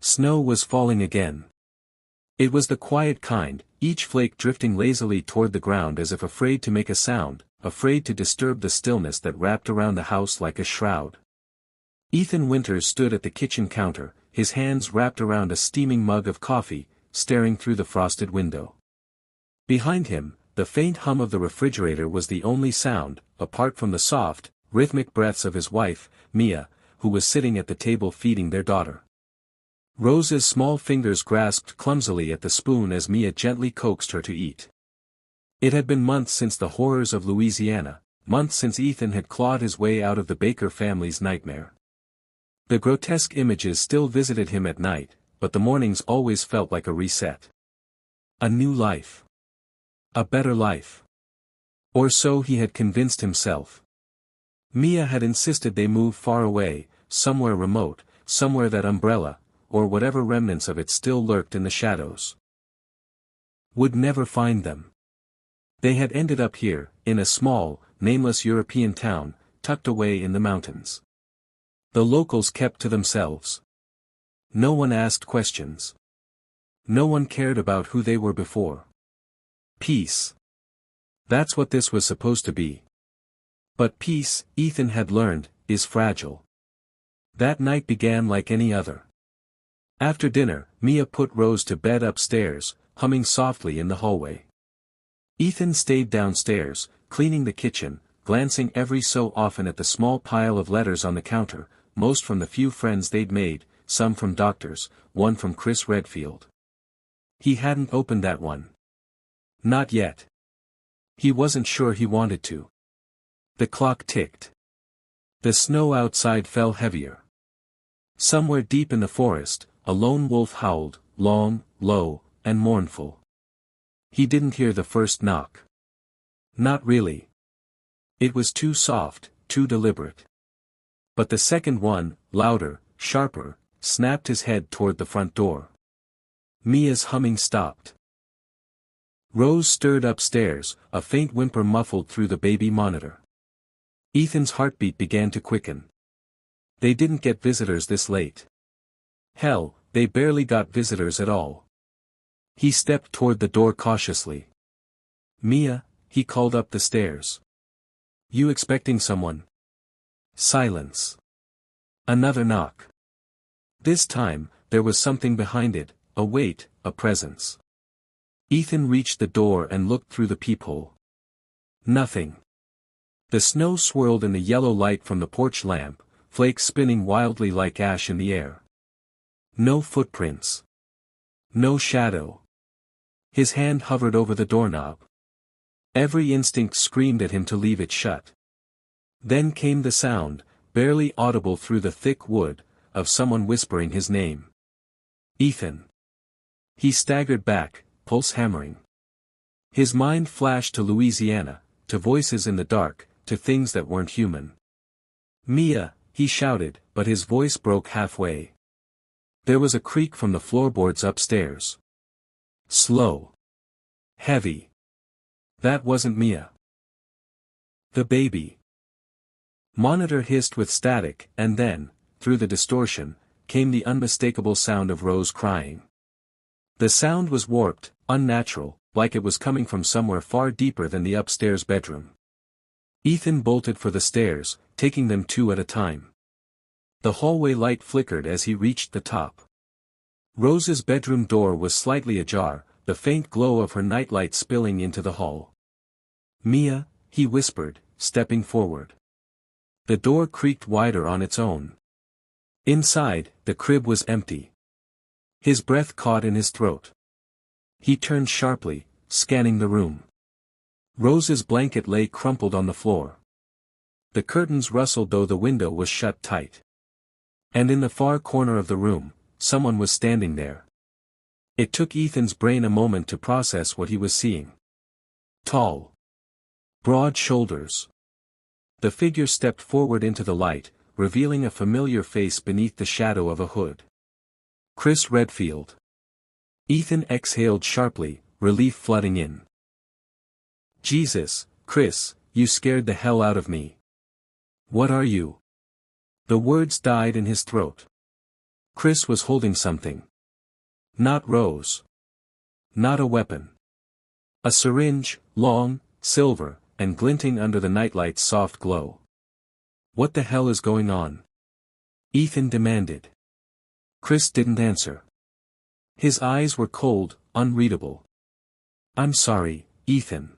Snow was falling again. It was the quiet kind, each flake drifting lazily toward the ground as if afraid to make a sound, afraid to disturb the stillness that wrapped around the house like a shroud. Ethan Winters stood at the kitchen counter, his hands wrapped around a steaming mug of coffee, staring through the frosted window. Behind him, the faint hum of the refrigerator was the only sound, apart from the soft, rhythmic breaths of his wife, Mia, who was sitting at the table feeding their daughter. Rose's small fingers grasped clumsily at the spoon as Mia gently coaxed her to eat. It had been months since the horrors of Louisiana, months since Ethan had clawed his way out of the Baker family's nightmare. The grotesque images still visited him at night, but the mornings always felt like a reset. A new life. A better life. Or so he had convinced himself. Mia had insisted they move far away, somewhere remote, somewhere that umbrella, or whatever remnants of it still lurked in the shadows, would never find them. They had ended up here, in a small, nameless European town, tucked away in the mountains. The locals kept to themselves. No one asked questions. No one cared about who they were before. Peace. That's what this was supposed to be. But peace, Ethan had learned, is fragile. That night began like any other. After dinner, Mia put Rose to bed upstairs, humming softly in the hallway. Ethan stayed downstairs, cleaning the kitchen, glancing every so often at the small pile of letters on the counter, most from the few friends they'd made, some from doctors, one from Chris Redfield. He hadn't opened that one. Not yet. He wasn't sure he wanted to. The clock ticked. The snow outside fell heavier. Somewhere deep in the forest, a lone wolf howled, long, low, and mournful. He didn't hear the first knock. Not really. It was too soft, too deliberate. But the second one, louder, sharper, snapped his head toward the front door. Mia's humming stopped. Rose stirred upstairs, a faint whimper muffled through the baby monitor. Ethan's heartbeat began to quicken. They didn't get visitors this late. Hell, they barely got visitors at all. He stepped toward the door cautiously. Mia, he called up the stairs. You expecting someone? Silence. Another knock. This time, there was something behind it, a weight, a presence. Ethan reached the door and looked through the peephole. Nothing. The snow swirled in the yellow light from the porch lamp, flakes spinning wildly like ash in the air. No footprints. No shadow. His hand hovered over the doorknob. Every instinct screamed at him to leave it shut. Then came the sound, barely audible through the thick wood, of someone whispering his name. Ethan. He staggered back, pulse hammering. His mind flashed to Louisiana, to voices in the dark, to things that weren't human. Mia, he shouted, but his voice broke halfway. There was a creak from the floorboards upstairs. Slow. Heavy. That wasn't Mia. The baby. Monitor hissed with static, and then, through the distortion, came the unmistakable sound of Rose crying. The sound was warped, unnatural, like it was coming from somewhere far deeper than the upstairs bedroom. Ethan bolted for the stairs, taking them two at a time. The hallway light flickered as he reached the top. Rose's bedroom door was slightly ajar, the faint glow of her nightlight spilling into the hall. Mia, he whispered, stepping forward. The door creaked wider on its own. Inside, the crib was empty. His breath caught in his throat. He turned sharply, scanning the room. Rose's blanket lay crumpled on the floor. The curtains rustled though the window was shut tight. And in the far corner of the room, someone was standing there. It took Ethan's brain a moment to process what he was seeing. Tall. Broad shoulders. The figure stepped forward into the light, revealing a familiar face beneath the shadow of a hood. Chris Redfield. Ethan exhaled sharply, relief flooding in. Jesus, Chris, you scared the hell out of me. What are you? The words died in his throat. Chris was holding something. Not Rose. Not a weapon. A syringe, long, silver, and glinting under the nightlight's soft glow. What the hell is going on? Ethan demanded. Chris didn't answer. His eyes were cold, unreadable. I'm sorry, Ethan.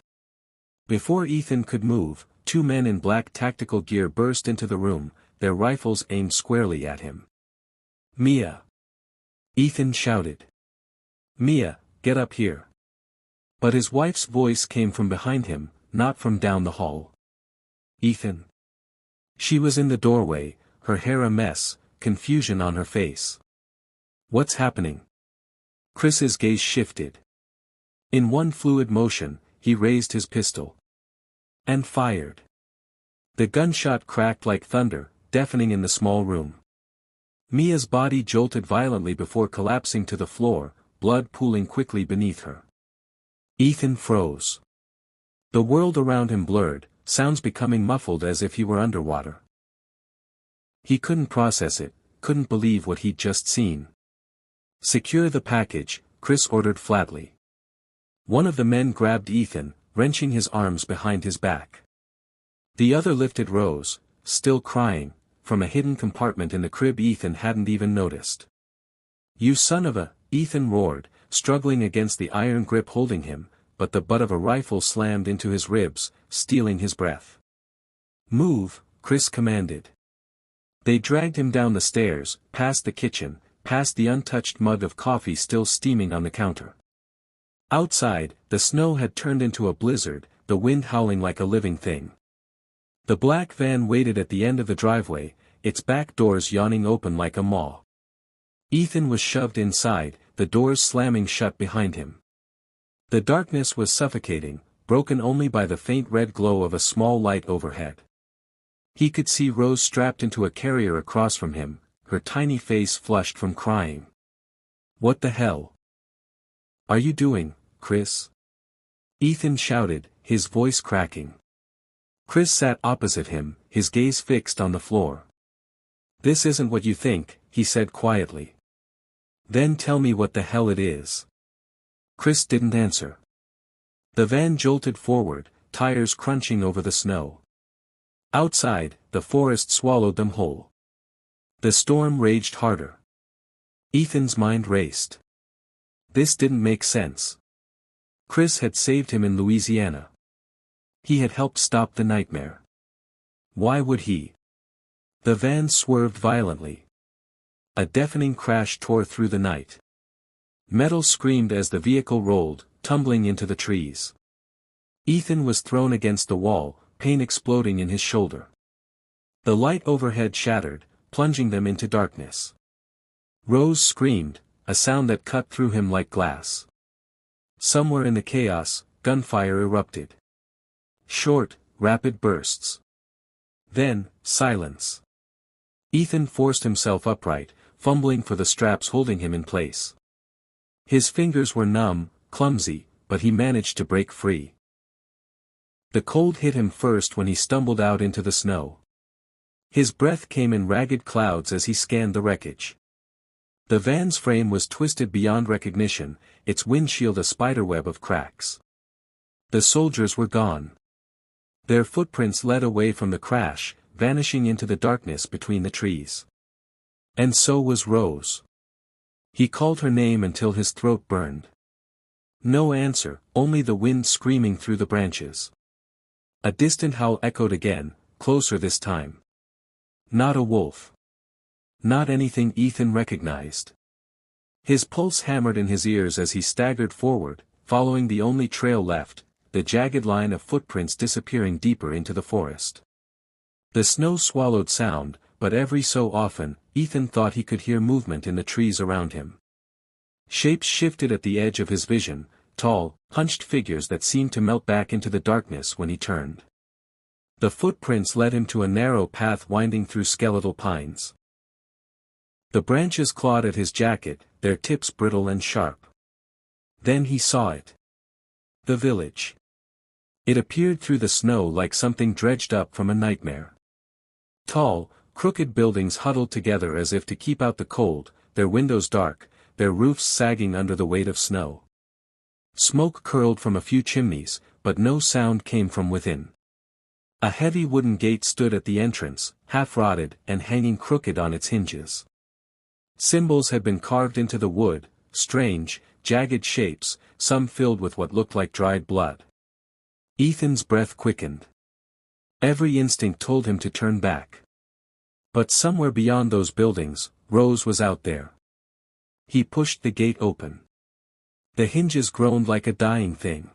Before Ethan could move, two men in black tactical gear burst into the room, their rifles aimed squarely at him. Mia! Ethan shouted. Mia, get up here. But his wife's voice came from behind him, not from down the hall. Ethan. She was in the doorway, her hair a mess, confusion on her face. What's happening? Chris's gaze shifted. In one fluid motion, he raised his pistol. And fired. The gunshot cracked like thunder, deafening in the small room. Mia's body jolted violently before collapsing to the floor, blood pooling quickly beneath her. Ethan froze. The world around him blurred, sounds becoming muffled as if he were underwater. He couldn't process it, couldn't believe what he'd just seen. Secure the package, Chris ordered flatly. One of the men grabbed Ethan, wrenching his arms behind his back. The other lifted Rose, still crying, from a hidden compartment in the crib Ethan hadn't even noticed. You son of a, Ethan roared, struggling against the iron grip holding him, but the butt of a rifle slammed into his ribs, stealing his breath. Move, Chris commanded. They dragged him down the stairs, past the kitchen, past the untouched mug of coffee still steaming on the counter. Outside, the snow had turned into a blizzard, the wind howling like a living thing. The black van waited at the end of the driveway, its back doors yawning open like a maw. Ethan was shoved inside, the doors slamming shut behind him. The darkness was suffocating, broken only by the faint red glow of a small light overhead. He could see Rose strapped into a carrier across from him, her tiny face flushed from crying. What the hell are you doing, Chris? Ethan shouted, his voice cracking. Chris sat opposite him, his gaze fixed on the floor. This isn't what you think, he said quietly. Then tell me what the hell it is. Chris didn't answer. The van jolted forward, tires crunching over the snow. Outside, the forest swallowed them whole. The storm raged harder. Ethan's mind raced. This didn't make sense. Chris had saved him in Louisiana. He had helped stop the nightmare. Why would he? The van swerved violently. A deafening crash tore through the night. Metal screamed as the vehicle rolled, tumbling into the trees. Ethan was thrown against the wall, pain exploding in his shoulder. The light overhead shattered, plunging them into darkness. Rose screamed, a sound that cut through him like glass. Somewhere in the chaos, gunfire erupted. Short, rapid bursts. Then, silence. Ethan forced himself upright, fumbling for the straps holding him in place. His fingers were numb, clumsy, but he managed to break free. The cold hit him first when he stumbled out into the snow. His breath came in ragged clouds as he scanned the wreckage. The van's frame was twisted beyond recognition, its windshield a spiderweb of cracks. The soldiers were gone. Their footprints led away from the crash, vanishing into the darkness between the trees. And so was Rose. He called her name until his throat burned. No answer, only the wind screaming through the branches. A distant howl echoed again, closer this time. Not a wolf. Not anything Ethan recognized. His pulse hammered in his ears as he staggered forward, following the only trail left, the jagged line of footprints disappearing deeper into the forest. The snow swallowed sound, but every so often, Ethan thought he could hear movement in the trees around him. Shapes shifted at the edge of his vision, tall, hunched figures that seemed to melt back into the darkness when he turned. The footprints led him to a narrow path winding through skeletal pines. The branches clawed at his jacket, their tips brittle and sharp. Then he saw it. The village. It appeared through the snow like something dredged up from a nightmare. Tall, crooked buildings huddled together as if to keep out the cold, their windows dark, their roofs sagging under the weight of snow. Smoke curled from a few chimneys, but no sound came from within. A heavy wooden gate stood at the entrance, half-rotted and hanging crooked on its hinges. Symbols had been carved into the wood, strange, jagged shapes, some filled with what looked like dried blood. Ethan's breath quickened. Every instinct told him to turn back. But somewhere beyond those buildings, Rose was out there. He pushed the gate open. The hinges groaned like a dying thing.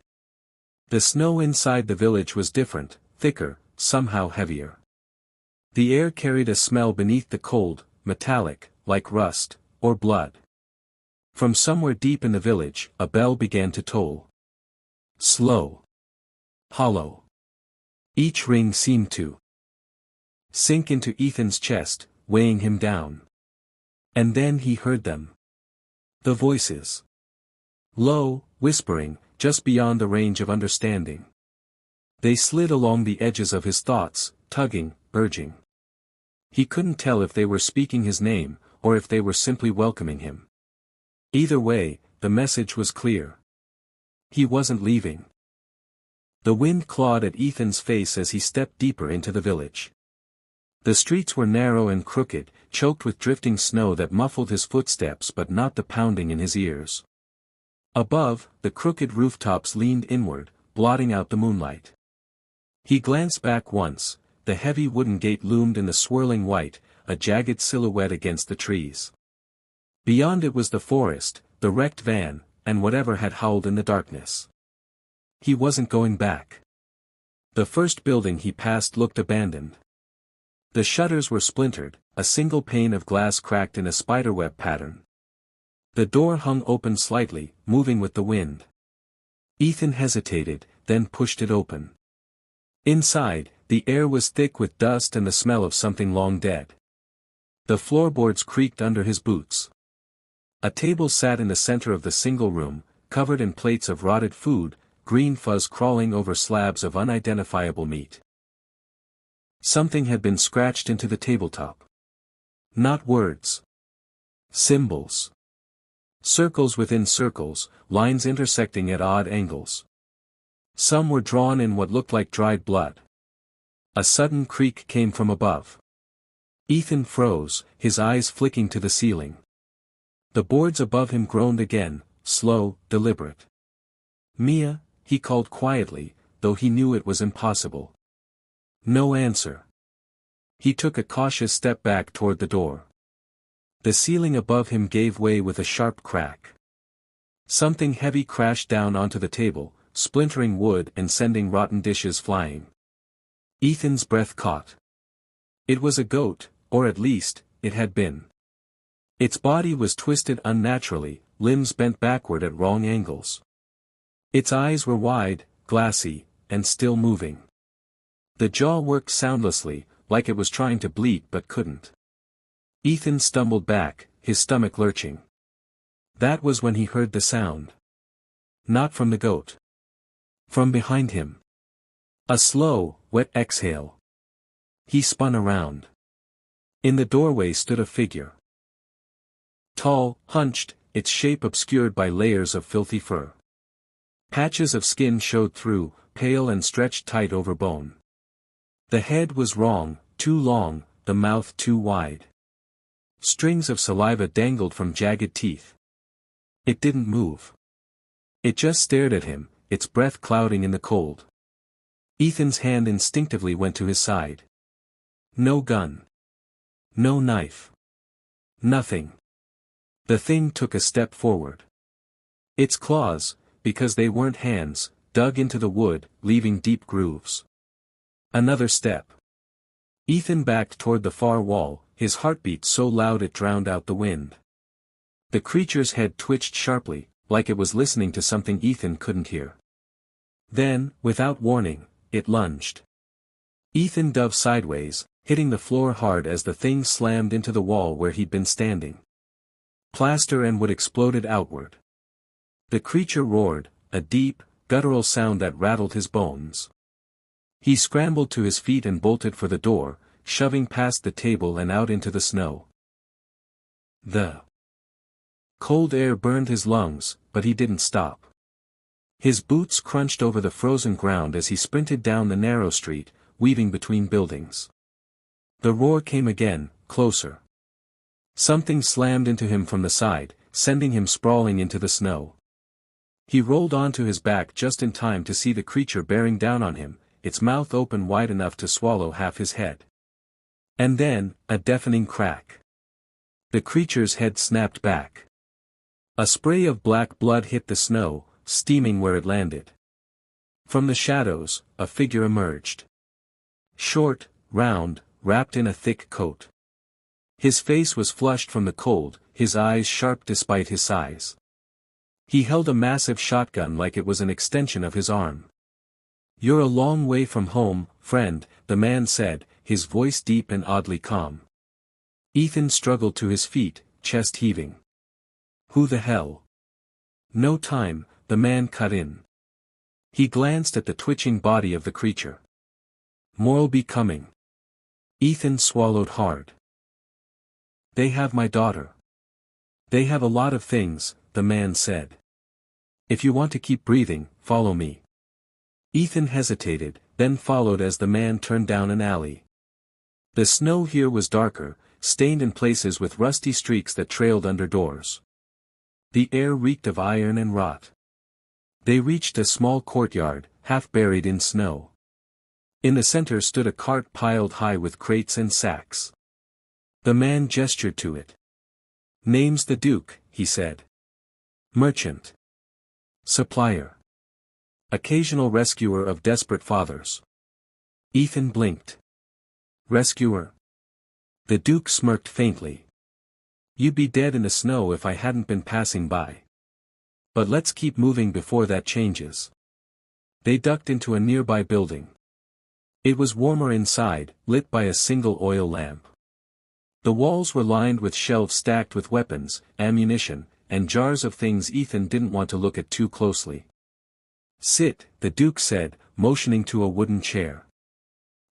The snow inside the village was different, thicker, somehow heavier. The air carried a smell beneath the cold, metallic, like rust, or blood. From somewhere deep in the village, a bell began to toll. Slow. Hollow. Each ring seemed to sink into Ethan's chest, weighing him down. And then he heard them. The voices. Low, whispering, just beyond the range of understanding. They slid along the edges of his thoughts, tugging, urging. He couldn't tell if they were speaking his name, or if they were simply welcoming him. Either way, the message was clear. He wasn't leaving. The wind clawed at Ethan's face as he stepped deeper into the village. The streets were narrow and crooked, choked with drifting snow that muffled his footsteps but not the pounding in his ears. Above, the crooked rooftops leaned inward, blotting out the moonlight. He glanced back once, the heavy wooden gate loomed in the swirling white, a jagged silhouette against the trees. Beyond it was the forest, the wrecked van, and whatever had howled in the darkness. He wasn't going back. The first building he passed looked abandoned. The shutters were splintered, a single pane of glass cracked in a spiderweb pattern. The door hung open slightly, moving with the wind. Ethan hesitated, then pushed it open. Inside, the air was thick with dust and the smell of something long dead. The floorboards creaked under his boots. A table sat in the center of the single room, covered in plates of rotted food, green fuzz crawling over slabs of unidentifiable meat. Something had been scratched into the tabletop. Not words. Symbols. Circles within circles, lines intersecting at odd angles. Some were drawn in what looked like dried blood. A sudden creak came from above. Ethan froze, his eyes flicking to the ceiling. The boards above him groaned again, slow, deliberate. "Mia," he called quietly, though he knew it was impossible. No answer. He took a cautious step back toward the door. The ceiling above him gave way with a sharp crack. Something heavy crashed down onto the table, splintering wood and sending rotten dishes flying. Ethan's breath caught. It was a goat, or at least, it had been. Its body was twisted unnaturally, limbs bent backward at wrong angles. Its eyes were wide, glassy, and still moving. The jaw worked soundlessly, like it was trying to bleat but couldn't. Ethan stumbled back, his stomach lurching. That was when he heard the sound. Not from the goat. From behind him. A slow, wet exhale. He spun around. In the doorway stood a figure. Tall, hunched, its shape obscured by layers of filthy fur. Patches of skin showed through, pale and stretched tight over bone. The head was wrong, too long, the mouth too wide. Strings of saliva dangled from jagged teeth. It didn't move. It just stared at him, its breath clouding in the cold. Ethan's hand instinctively went to his side. No gun. No knife. Nothing. The thing took a step forward. Its claws, because they weren't hands, dug into the wood, leaving deep grooves. Another step. Ethan backed toward the far wall, his heartbeat so loud it drowned out the wind. The creature's head twitched sharply, like it was listening to something Ethan couldn't hear. Then, without warning, it lunged. Ethan dove sideways, hitting the floor hard as the thing slammed into the wall where he'd been standing. Plaster and wood exploded outward. The creature roared, a deep, guttural sound that rattled his bones. He scrambled to his feet and bolted for the door, shoving past the table and out into the snow. The Cold air burned his lungs, but he didn't stop. His boots crunched over the frozen ground as he sprinted down the narrow street, weaving between buildings. The roar came again, closer. Something slammed into him from the side, sending him sprawling into the snow. He rolled onto his back just in time to see the creature bearing down on him, its mouth open wide enough to swallow half his head. And then, a deafening crack. The creature's head snapped back. A spray of black blood hit the snow, steaming where it landed. From the shadows, a figure emerged. Short, round, wrapped in a thick coat. His face was flushed from the cold, his eyes sharp despite his size. He held a massive shotgun like it was an extension of his arm. "You're a long way from home, friend," the man said, his voice deep and oddly calm. Ethan struggled to his feet, chest heaving. "Who the hell?" "No time," the man cut in. He glanced at the twitching body of the creature. "More'll be coming." Ethan swallowed hard. "They have my daughter." "They have a lot of things," the man said. "If you want to keep breathing, follow me." Ethan hesitated, then followed as the man turned down an alley. The snow here was darker, stained in places with rusty streaks that trailed under doors. The air reeked of iron and rot. They reached a small courtyard, half buried in snow. In the center stood a cart piled high with crates and sacks. The man gestured to it. "Name's the Duke," he said. "Merchant. Supplier. Occasional rescuer of desperate fathers." Ethan blinked. "Rescuer?" The Duke smirked faintly. "You'd be dead in the snow if I hadn't been passing by. But let's keep moving before that changes." They ducked into a nearby building. It was warmer inside, lit by a single oil lamp. The walls were lined with shelves stacked with weapons, ammunition, and jars of things Ethan didn't want to look at too closely. "Sit," the Duke said, motioning to a wooden chair.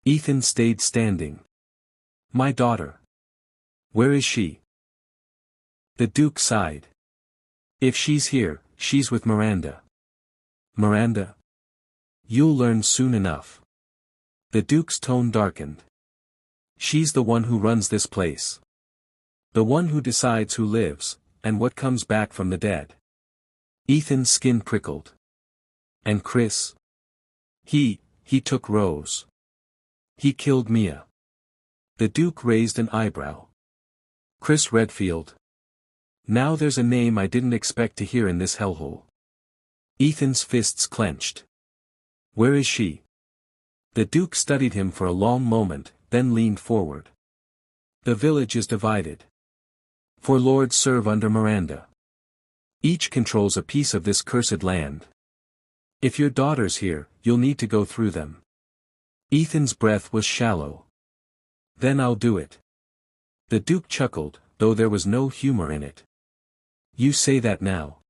Ethan stayed standing. "My daughter. Where is she?" The Duke sighed. "If she's here, she's with Miranda." "Miranda? You'll learn soon enough." The Duke's tone darkened. "She's the one who runs this place. The one who decides who lives, and what comes back from the dead." Ethan's skin prickled. "And Chris? He took Rose. He killed Mia." The Duke raised an eyebrow. "Chris Redfield. Now there's a name I didn't expect to hear in this hellhole." Ethan's fists clenched. "Where is she?" The Duke studied him for a long moment, then leaned forward. "The village is divided. 4 lords serve under Miranda. Each controls a piece of this cursed land. If your daughter's here, you'll need to go through them." Ethan's breath was shallow. "Then I'll do it." The Duke chuckled, though there was no humor in it. "You say that now."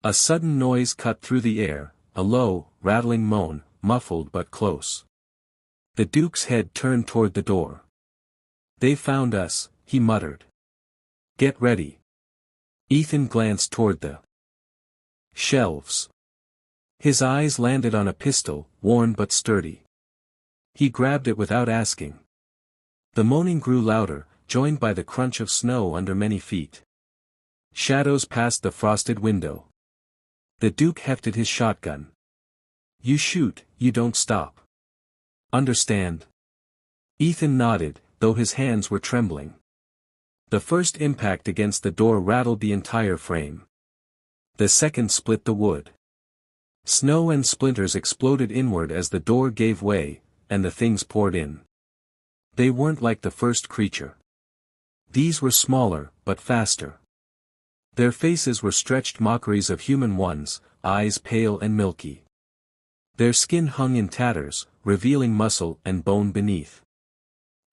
A sudden noise cut through the air, a low, rattling moan, muffled but close. The Duke's head turned toward the door. "They found us," he muttered. "Get ready." Ethan glanced toward the shelves. His eyes landed on a pistol, worn but sturdy. He grabbed it without asking. The moaning grew louder, joined by the crunch of snow under many feet. Shadows passed the frosted window. The Duke hefted his shotgun. "You shoot, you don't stop. Understand?" Ethan nodded, though his hands were trembling. The first impact against the door rattled the entire frame. The second split the wood. Snow and splinters exploded inward as the door gave way, and the things poured in. They weren't like the first creature. These were smaller, but faster. Their faces were stretched mockeries of human ones, eyes pale and milky. Their skin hung in tatters, revealing muscle and bone beneath.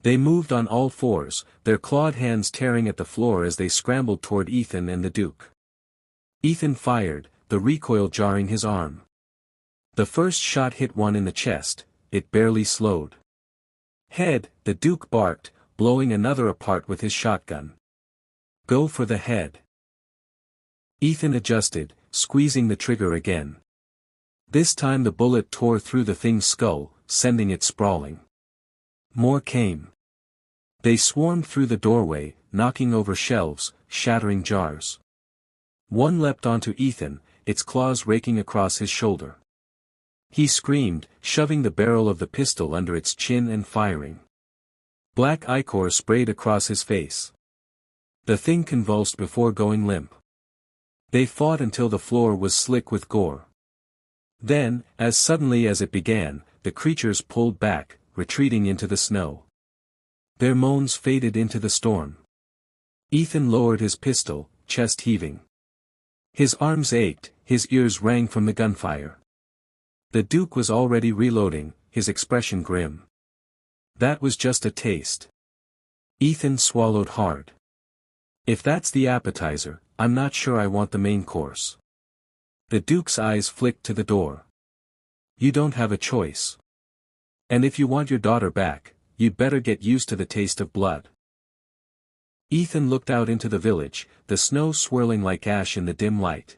They moved on all fours, their clawed hands tearing at the floor as they scrambled toward Ethan and the Duke. Ethan fired, the recoil jarring his arm. The first shot hit one in the chest, it barely slowed. "Head," the Duke barked, blowing another apart with his shotgun. "Go for the head." Ethan adjusted, squeezing the trigger again. This time the bullet tore through the thing's skull, sending it sprawling. More came. They swarmed through the doorway, knocking over shelves, shattering jars. One leapt onto Ethan, its claws raking across his shoulder. He screamed, shoving the barrel of the pistol under its chin and firing. Black ichor sprayed across his face. The thing convulsed before going limp. They fought until the floor was slick with gore. Then, as suddenly as it began, the creatures pulled back, retreating into the snow. Their moans faded into the storm. Ethan lowered his pistol, chest heaving. His arms ached, his ears rang from the gunfire. The Duke was already reloading, his expression grim. That was just a taste. Ethan swallowed hard. If that's the appetizer, I'm not sure I want the main course. The Duke's eyes flicked to the door. You don't have a choice. And if you want your daughter back, you'd better get used to the taste of blood. Ethan looked out into the village, the snow swirling like ash in the dim light.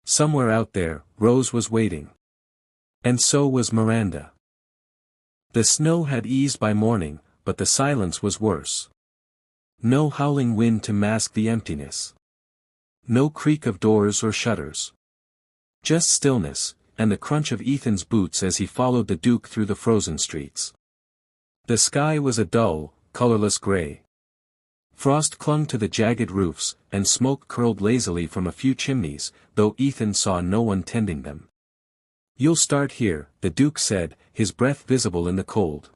Somewhere out there, Rose was waiting. And so was Miranda. The snow had eased by morning, but the silence was worse. No howling wind to mask the emptiness. No creak of doors or shutters. Just stillness, and the crunch of Ethan's boots as he followed the Duke through the frozen streets. The sky was a dull, colorless gray. Frost clung to the jagged roofs, and smoke curled lazily from a few chimneys, though Ethan saw no one tending them. You'll start here, the Duke said, his breath visible in the cold.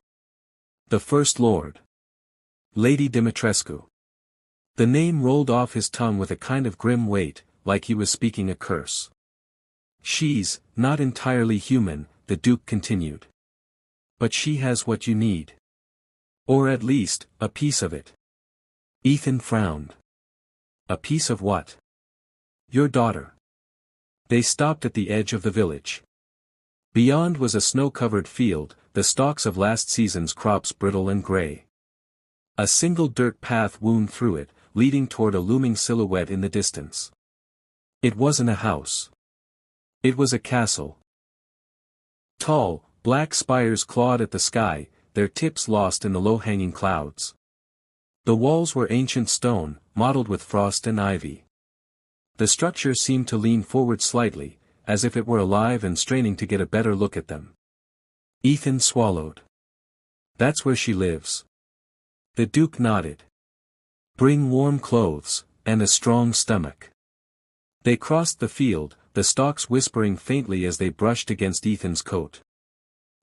The First Lord. Lady Dimitrescu. The name rolled off his tongue with a kind of grim weight, like he was speaking a curse. She's not entirely human, the Duke continued. But she has what you need. Or at least, a piece of it. Ethan frowned. A piece of what? Your daughter. They stopped at the edge of the village. Beyond was a snow-covered field, the stalks of last season's crops brittle and gray. A single dirt path wound through it, leading toward a looming silhouette in the distance. It wasn't a house. It was a castle. Tall, black spires clawed at the sky, their tips lost in the low-hanging clouds. The walls were ancient stone, mottled with frost and ivy. The structure seemed to lean forward slightly, as if it were alive and straining to get a better look at them. Ethan swallowed. That's where she lives. The Duke nodded. Bring warm clothes, and a strong stomach. They crossed the field, the stalks whispering faintly as they brushed against Ethan's coat.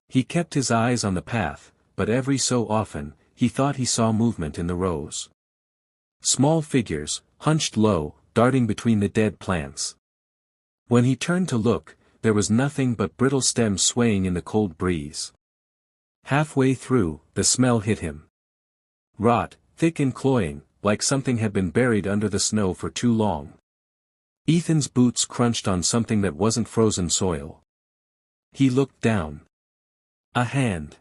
He kept his eyes on the path, but every so often, he thought he saw movement in the rows. Small figures, hunched low, darting between the dead plants. When he turned to look, there was nothing but brittle stems swaying in the cold breeze. Halfway through, the smell hit him. Rot, thick and cloying, like something had been buried under the snow for too long. Ethan's boots crunched on something that wasn't frozen soil. He looked down. A hand.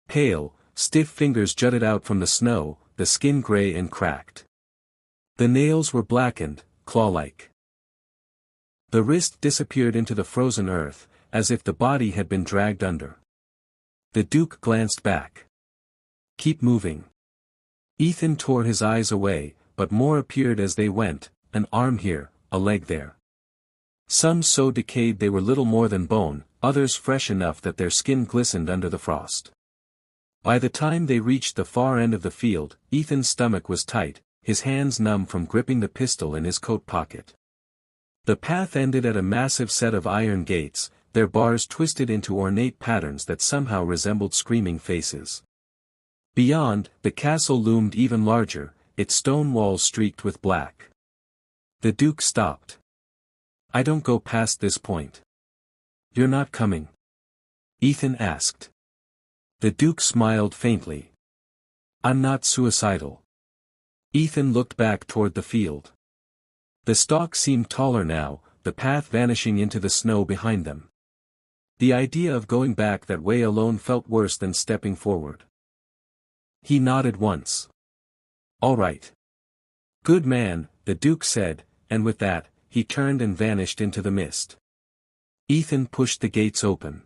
Pale, stiff fingers jutted out from the snow, the skin gray and cracked. The nails were blackened, claw-like. The wrist disappeared into the frozen earth, as if the body had been dragged under. The Duke glanced back. Keep moving. Ethan tore his eyes away, but more appeared as they went, an arm here, a leg there. Some so decayed they were little more than bone, others fresh enough that their skin glistened under the frost. By the time they reached the far end of the field, Ethan's stomach was tight, his hands numb from gripping the pistol in his coat pocket. The path ended at a massive set of iron gates, their bars twisted into ornate patterns that somehow resembled screaming faces. Beyond, the castle loomed even larger, its stone walls streaked with black. The Duke stopped. I don't go past this point. You're not coming? Ethan asked. The Duke smiled faintly. I'm not suicidal. Ethan looked back toward the field. The stalks seemed taller now, the path vanishing into the snow behind them. The idea of going back that way alone felt worse than stepping forward. He nodded once. All right. Good man, the Duke said, and with that, he turned and vanished into the mist. Ethan pushed the gates open.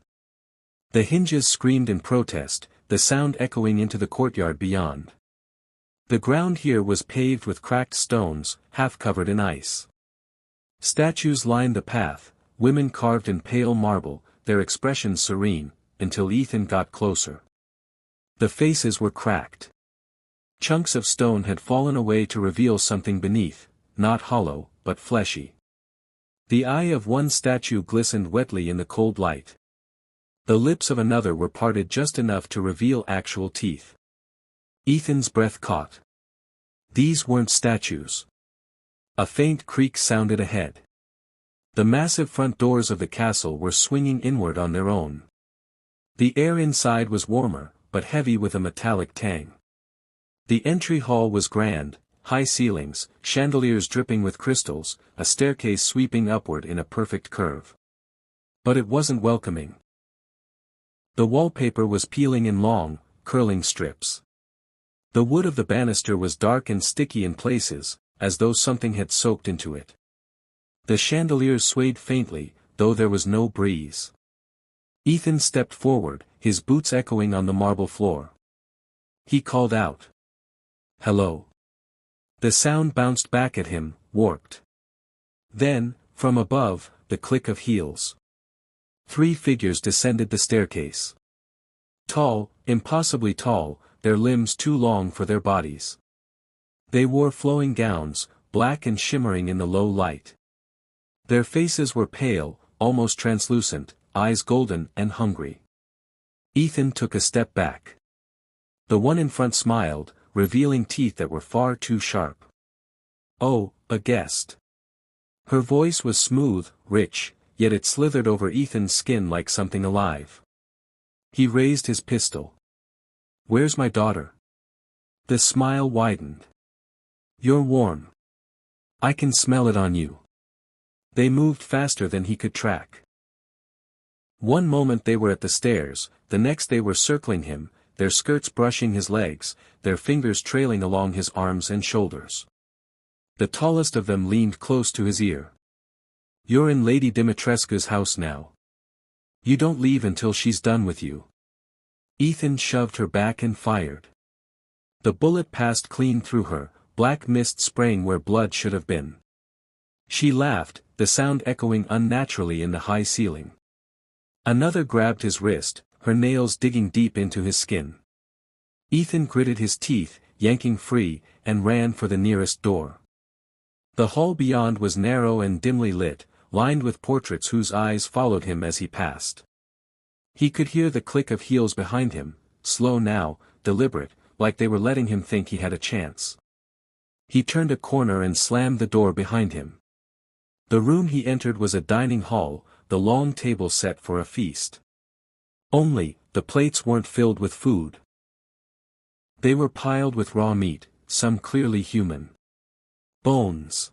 The hinges screamed in protest, the sound echoing into the courtyard beyond. The ground here was paved with cracked stones, half covered in ice. Statues lined the path, women carved in pale marble, their expressions serene, until Ethan got closer. The faces were cracked. Chunks of stone had fallen away to reveal something beneath, not hollow, but fleshy. The eye of one statue glistened wetly in the cold light. The lips of another were parted just enough to reveal actual teeth. Ethan's breath caught. These weren't statues. A faint creak sounded ahead. The massive front doors of the castle were swinging inward on their own. The air inside was warmer, but heavy with a metallic tang. The entry hall was grand, high ceilings, chandeliers dripping with crystals, a staircase sweeping upward in a perfect curve. But it wasn't welcoming. The wallpaper was peeling in long, curling strips. The wood of the banister was dark and sticky in places, as though something had soaked into it. The chandeliers swayed faintly, though there was no breeze. Ethan stepped forward, his boots echoing on the marble floor. He called out. "Hello." The sound bounced back at him, warped. Then, from above, the click of heels. 3 figures descended the staircase. Tall, impossibly tall, their limbs too long for their bodies. They wore flowing gowns, black and shimmering in the low light. Their faces were pale, almost translucent, eyes golden and hungry. Ethan took a step back. The one in front smiled, revealing teeth that were far too sharp. "Oh, a guest." Her voice was smooth, rich, yet it slithered over Ethan's skin like something alive. He raised his pistol. "Where's my daughter?" The smile widened. "You're warm. I can smell it on you." They moved faster than he could track. One moment they were at the stairs, the next they were circling him, their skirts brushing his legs, their fingers trailing along his arms and shoulders. The tallest of them leaned close to his ear. "You're in Lady Dimitrescu's house now. You don't leave until she's done with you." Ethan shoved her back and fired. The bullet passed clean through her, black mist spraying where blood should have been. She laughed, the sound echoing unnaturally in the high ceiling. Another grabbed his wrist, her nails digging deep into his skin. Ethan gritted his teeth, yanking free, and ran for the nearest door. The hall beyond was narrow and dimly lit, lined with portraits whose eyes followed him as he passed. He could hear the click of heels behind him, slow now, deliberate, like they were letting him think he had a chance. He turned a corner and slammed the door behind him. The room he entered was a dining hall, the long table set for a feast. Only, the plates weren't filled with food. They were piled with raw meat, some clearly human. Bones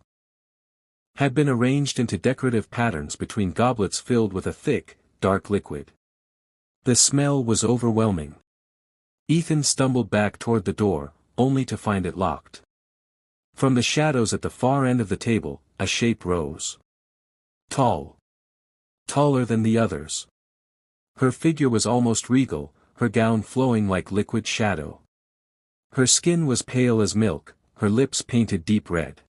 had been arranged into decorative patterns between goblets filled with a thick, dark liquid. The smell was overwhelming. Ethan stumbled back toward the door, only to find it locked. From the shadows at the far end of the table, a shape rose. Tall. Taller than the others. Her figure was almost regal, her gown flowing like liquid shadow. Her skin was pale as milk, her lips painted deep red.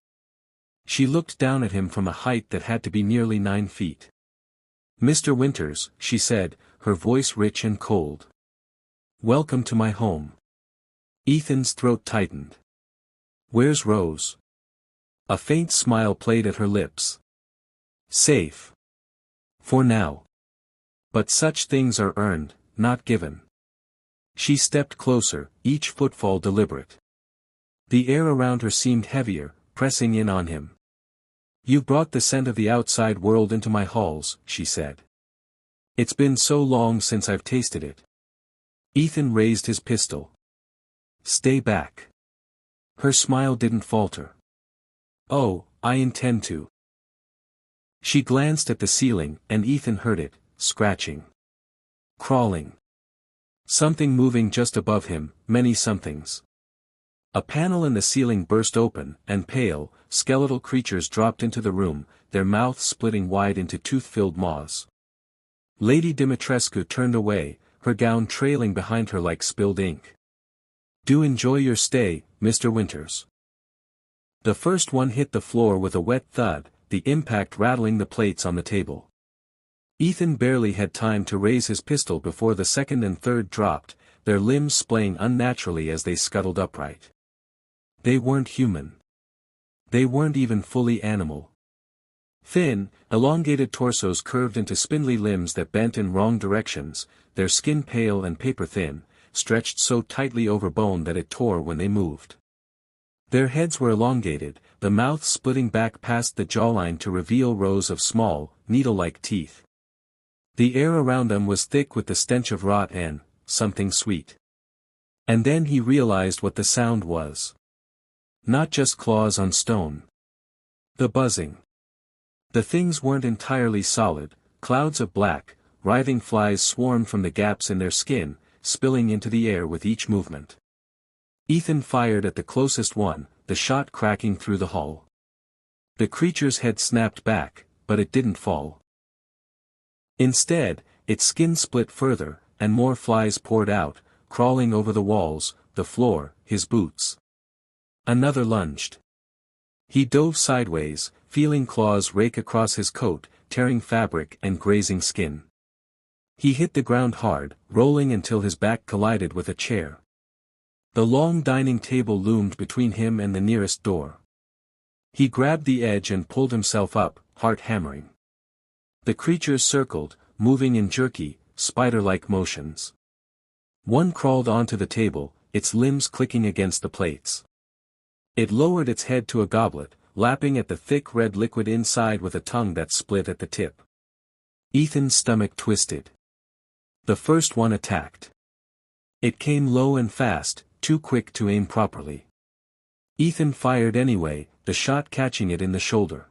She looked down at him from a height that had to be nearly 9 feet. "Mr. Winters," she said, her voice rich and cold. "Welcome to my home." Ethan's throat tightened. "Where's Rose?" A faint smile played at her lips. "Safe. For now. But such things are earned, not given." She stepped closer, each footfall deliberate. The air around her seemed heavier, pressing in on him. "You brought the scent of the outside world into my halls," she said. "It's been so long since I've tasted it." Ethan raised his pistol. "Stay back." Her smile didn't falter. "Oh, I intend to." She glanced at the ceiling, and Ethan heard it, scratching. Crawling. Something moving just above him, many somethings. A panel in the ceiling burst open, and pale, skeletal creatures dropped into the room, their mouths splitting wide into tooth-filled maws. Lady Dimitrescu turned away, her gown trailing behind her like spilled ink. "Do enjoy your stay, Mr. Winters." The first one hit the floor with a wet thud, the impact rattling the plates on the table. Ethan barely had time to raise his pistol before the second and third dropped, their limbs splaying unnaturally as they scuttled upright. They weren't human. They weren't even fully animal. Thin, elongated torsos curved into spindly limbs that bent in wrong directions, their skin pale and paper-thin, stretched so tightly over bone that it tore when they moved. Their heads were elongated, the mouth splitting back past the jawline to reveal rows of small, needle-like teeth. The air around them was thick with the stench of rot and something sweet. And then he realized what the sound was. Not just claws on stone. The buzzing. The things weren't entirely solid, clouds of black, writhing flies swarmed from the gaps in their skin, spilling into the air with each movement. Ethan fired at the closest one, the shot cracking through the hull. The creature's head snapped back, but it didn't fall. Instead, its skin split further, and more flies poured out, crawling over the walls, the floor, his boots. Another lunged. He dove sideways, feeling claws rake across his coat, tearing fabric and grazing skin. He hit the ground hard, rolling until his back collided with a chair. The long dining table loomed between him and the nearest door. He grabbed the edge and pulled himself up, heart hammering. The creatures circled, moving in jerky, spider-like motions. One crawled onto the table, its limbs clicking against the plates. It lowered its head to a goblet, lapping at the thick red liquid inside with a tongue that split at the tip. Ethan's stomach twisted. The first one attacked. It came low and fast, too quick to aim properly. Ethan fired anyway, the shot catching it in the shoulder.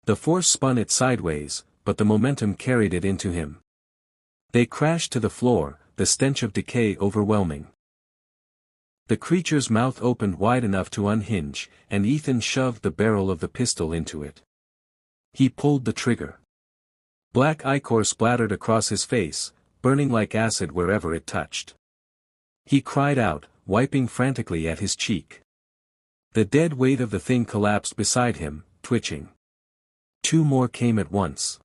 The force spun it sideways, but the momentum carried it into him. They crashed to the floor, the stench of decay overwhelming. The creature's mouth opened wide enough to unhinge, and Ethan shoved the barrel of the pistol into it. He pulled the trigger. Black ichor splattered across his face, burning like acid wherever it touched. He cried out, wiping frantically at his cheek. The dead weight of the thing collapsed beside him, twitching. Two more came at once.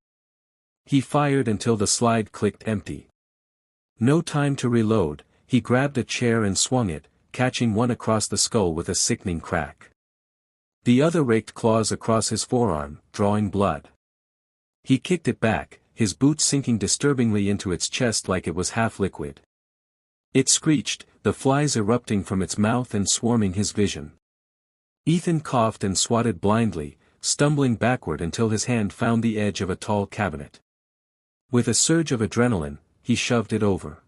He fired until the slide clicked empty. No time to reload, he grabbed a chair and swung it, catching one across the skull with a sickening crack. The other raked claws across his forearm, drawing blood. He kicked it back, his boot sinking disturbingly into its chest like it was half liquid. It screeched, the flies erupting from its mouth and swarming his vision. Ethan coughed and swatted blindly, stumbling backward until his hand found the edge of a tall cabinet. With a surge of adrenaline, he shoved it over.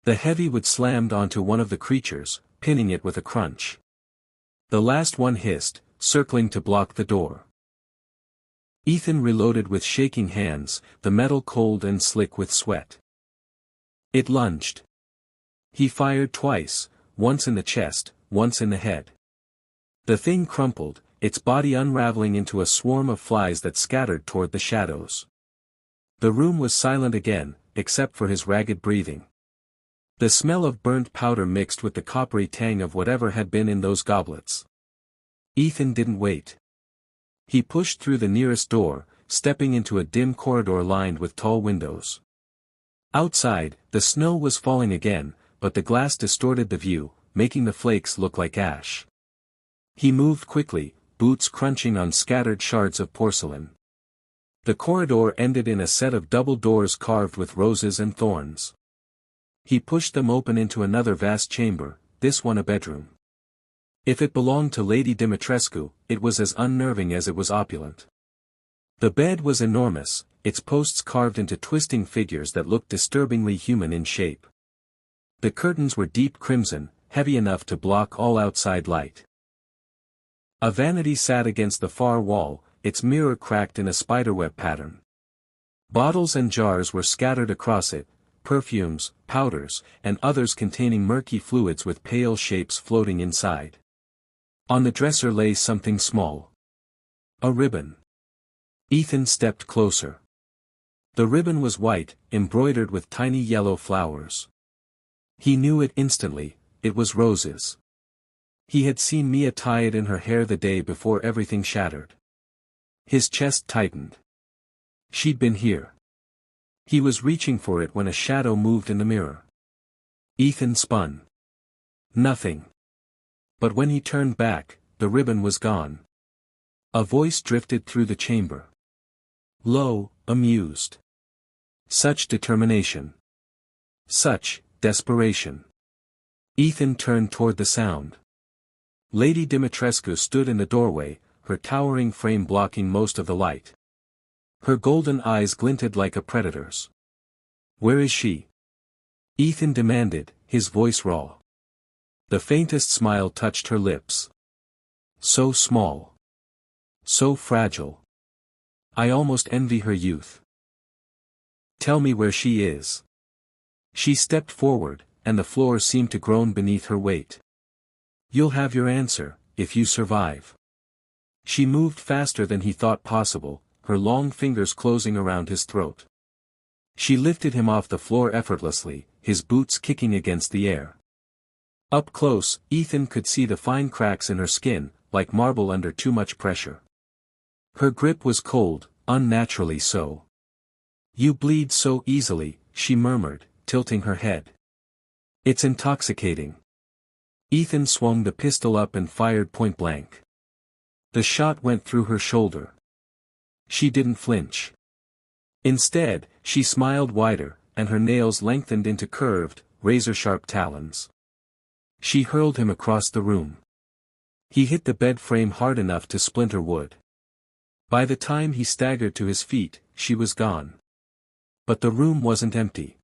The heavy wood slammed onto one of the creatures, pinning it with a crunch. The last one hissed, circling to block the door. Ethan reloaded with shaking hands, the metal cold and slick with sweat. It lunged. He fired twice, once in the chest, once in the head. The thing crumpled, its body unraveling into a swarm of flies that scattered toward the shadows. The room was silent again, except for his ragged breathing. The smell of burnt powder mixed with the coppery tang of whatever had been in those goblets. Ethan didn't wait. He pushed through the nearest door, stepping into a dim corridor lined with tall windows. Outside, the snow was falling again, but the glass distorted the view, making the flakes look like ash. He moved quickly, boots crunching on scattered shards of porcelain. The corridor ended in a set of double doors carved with roses and thorns. He pushed them open into another vast chamber, this one a bedroom. If it belonged to Lady Dimitrescu, it was as unnerving as it was opulent. The bed was enormous, its posts carved into twisting figures that looked disturbingly human in shape. The curtains were deep crimson, heavy enough to block all outside light. A vanity sat against the far wall, its mirror cracked in a spiderweb pattern. Bottles and jars were scattered across it, perfumes, powders, and others containing murky fluids with pale shapes floating inside. On the dresser lay something small. A ribbon. Ethan stepped closer. The ribbon was white, embroidered with tiny yellow flowers. He knew it instantly, it was Rose's. He had seen Mia tie it in her hair the day before everything shattered. His chest tightened. She'd been here. He was reaching for it when a shadow moved in the mirror. Ethan spun. Nothing. But when he turned back, the ribbon was gone. A voice drifted through the chamber. Low, amused. Such determination. Such desperation. Ethan turned toward the sound. Lady Dimitrescu stood in the doorway, her towering frame blocking most of the light. Her golden eyes glinted like a predator's. Where is she? Ethan demanded, his voice raw. The faintest smile touched her lips. So small. So fragile. I almost envy her youth. Tell me where she is. She stepped forward, and the floor seemed to groan beneath her weight. You'll have your answer, if you survive. She moved faster than he thought possible, her long fingers closing around his throat. She lifted him off the floor effortlessly, his boots kicking against the air. Up close, Ethan could see the fine cracks in her skin, like marble under too much pressure. Her grip was cold, unnaturally so. You bleed so easily, she murmured, tilting her head. It's intoxicating. Ethan swung the pistol up and fired point blank. The shot went through her shoulder. She didn't flinch. Instead, she smiled wider, and her nails lengthened into curved, razor-sharp talons. She hurled him across the room. He hit the bed frame hard enough to splinter wood. By the time he staggered to his feet, she was gone. But the room wasn't empty.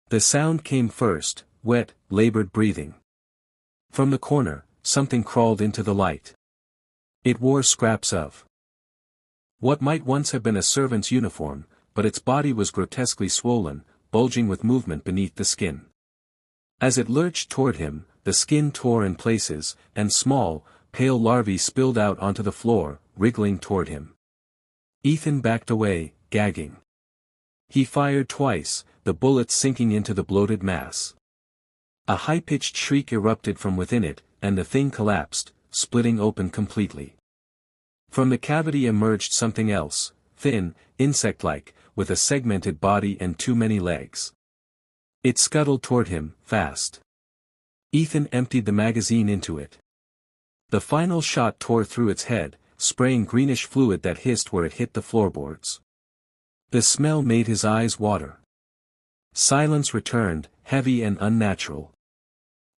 The sound came first, wet, labored breathing. From the corner, something crawled into the light. It wore scraps of what might once have been a servant's uniform, but its body was grotesquely swollen, bulging with movement beneath the skin. As it lurched toward him, the skin tore in places, and small, pale larvae spilled out onto the floor, wriggling toward him. Ethan backed away, gagging. He fired twice, the bullets sinking into the bloated mass. A high-pitched shriek erupted from within it, and the thing collapsed, splitting open completely. From the cavity emerged something else, thin, insect-like, with a segmented body and too many legs. It scuttled toward him, fast. Ethan emptied the magazine into it. The final shot tore through its head, spraying greenish fluid that hissed where it hit the floorboards. The smell made his eyes water. Silence returned, heavy and unnatural.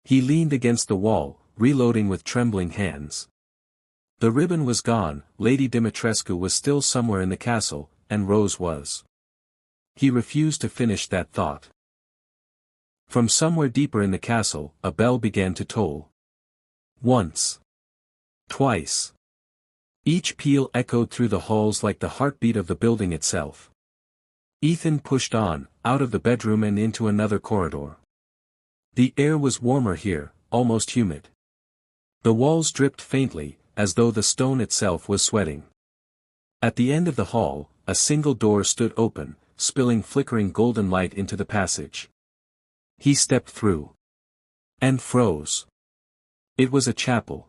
He leaned against the wall, reloading with trembling hands. The ribbon was gone, Lady Dimitrescu was still somewhere in the castle, and Rose was. He refused to finish that thought. From somewhere deeper in the castle, a bell began to toll. Once. Twice. Each peal echoed through the halls like the heartbeat of the building itself. Ethan pushed on, out of the bedroom and into another corridor. The air was warmer here, almost humid. The walls dripped faintly, as though the stone itself was sweating. At the end of the hall, a single door stood open, spilling flickering golden light into the passage. He stepped through. And froze. It was a chapel.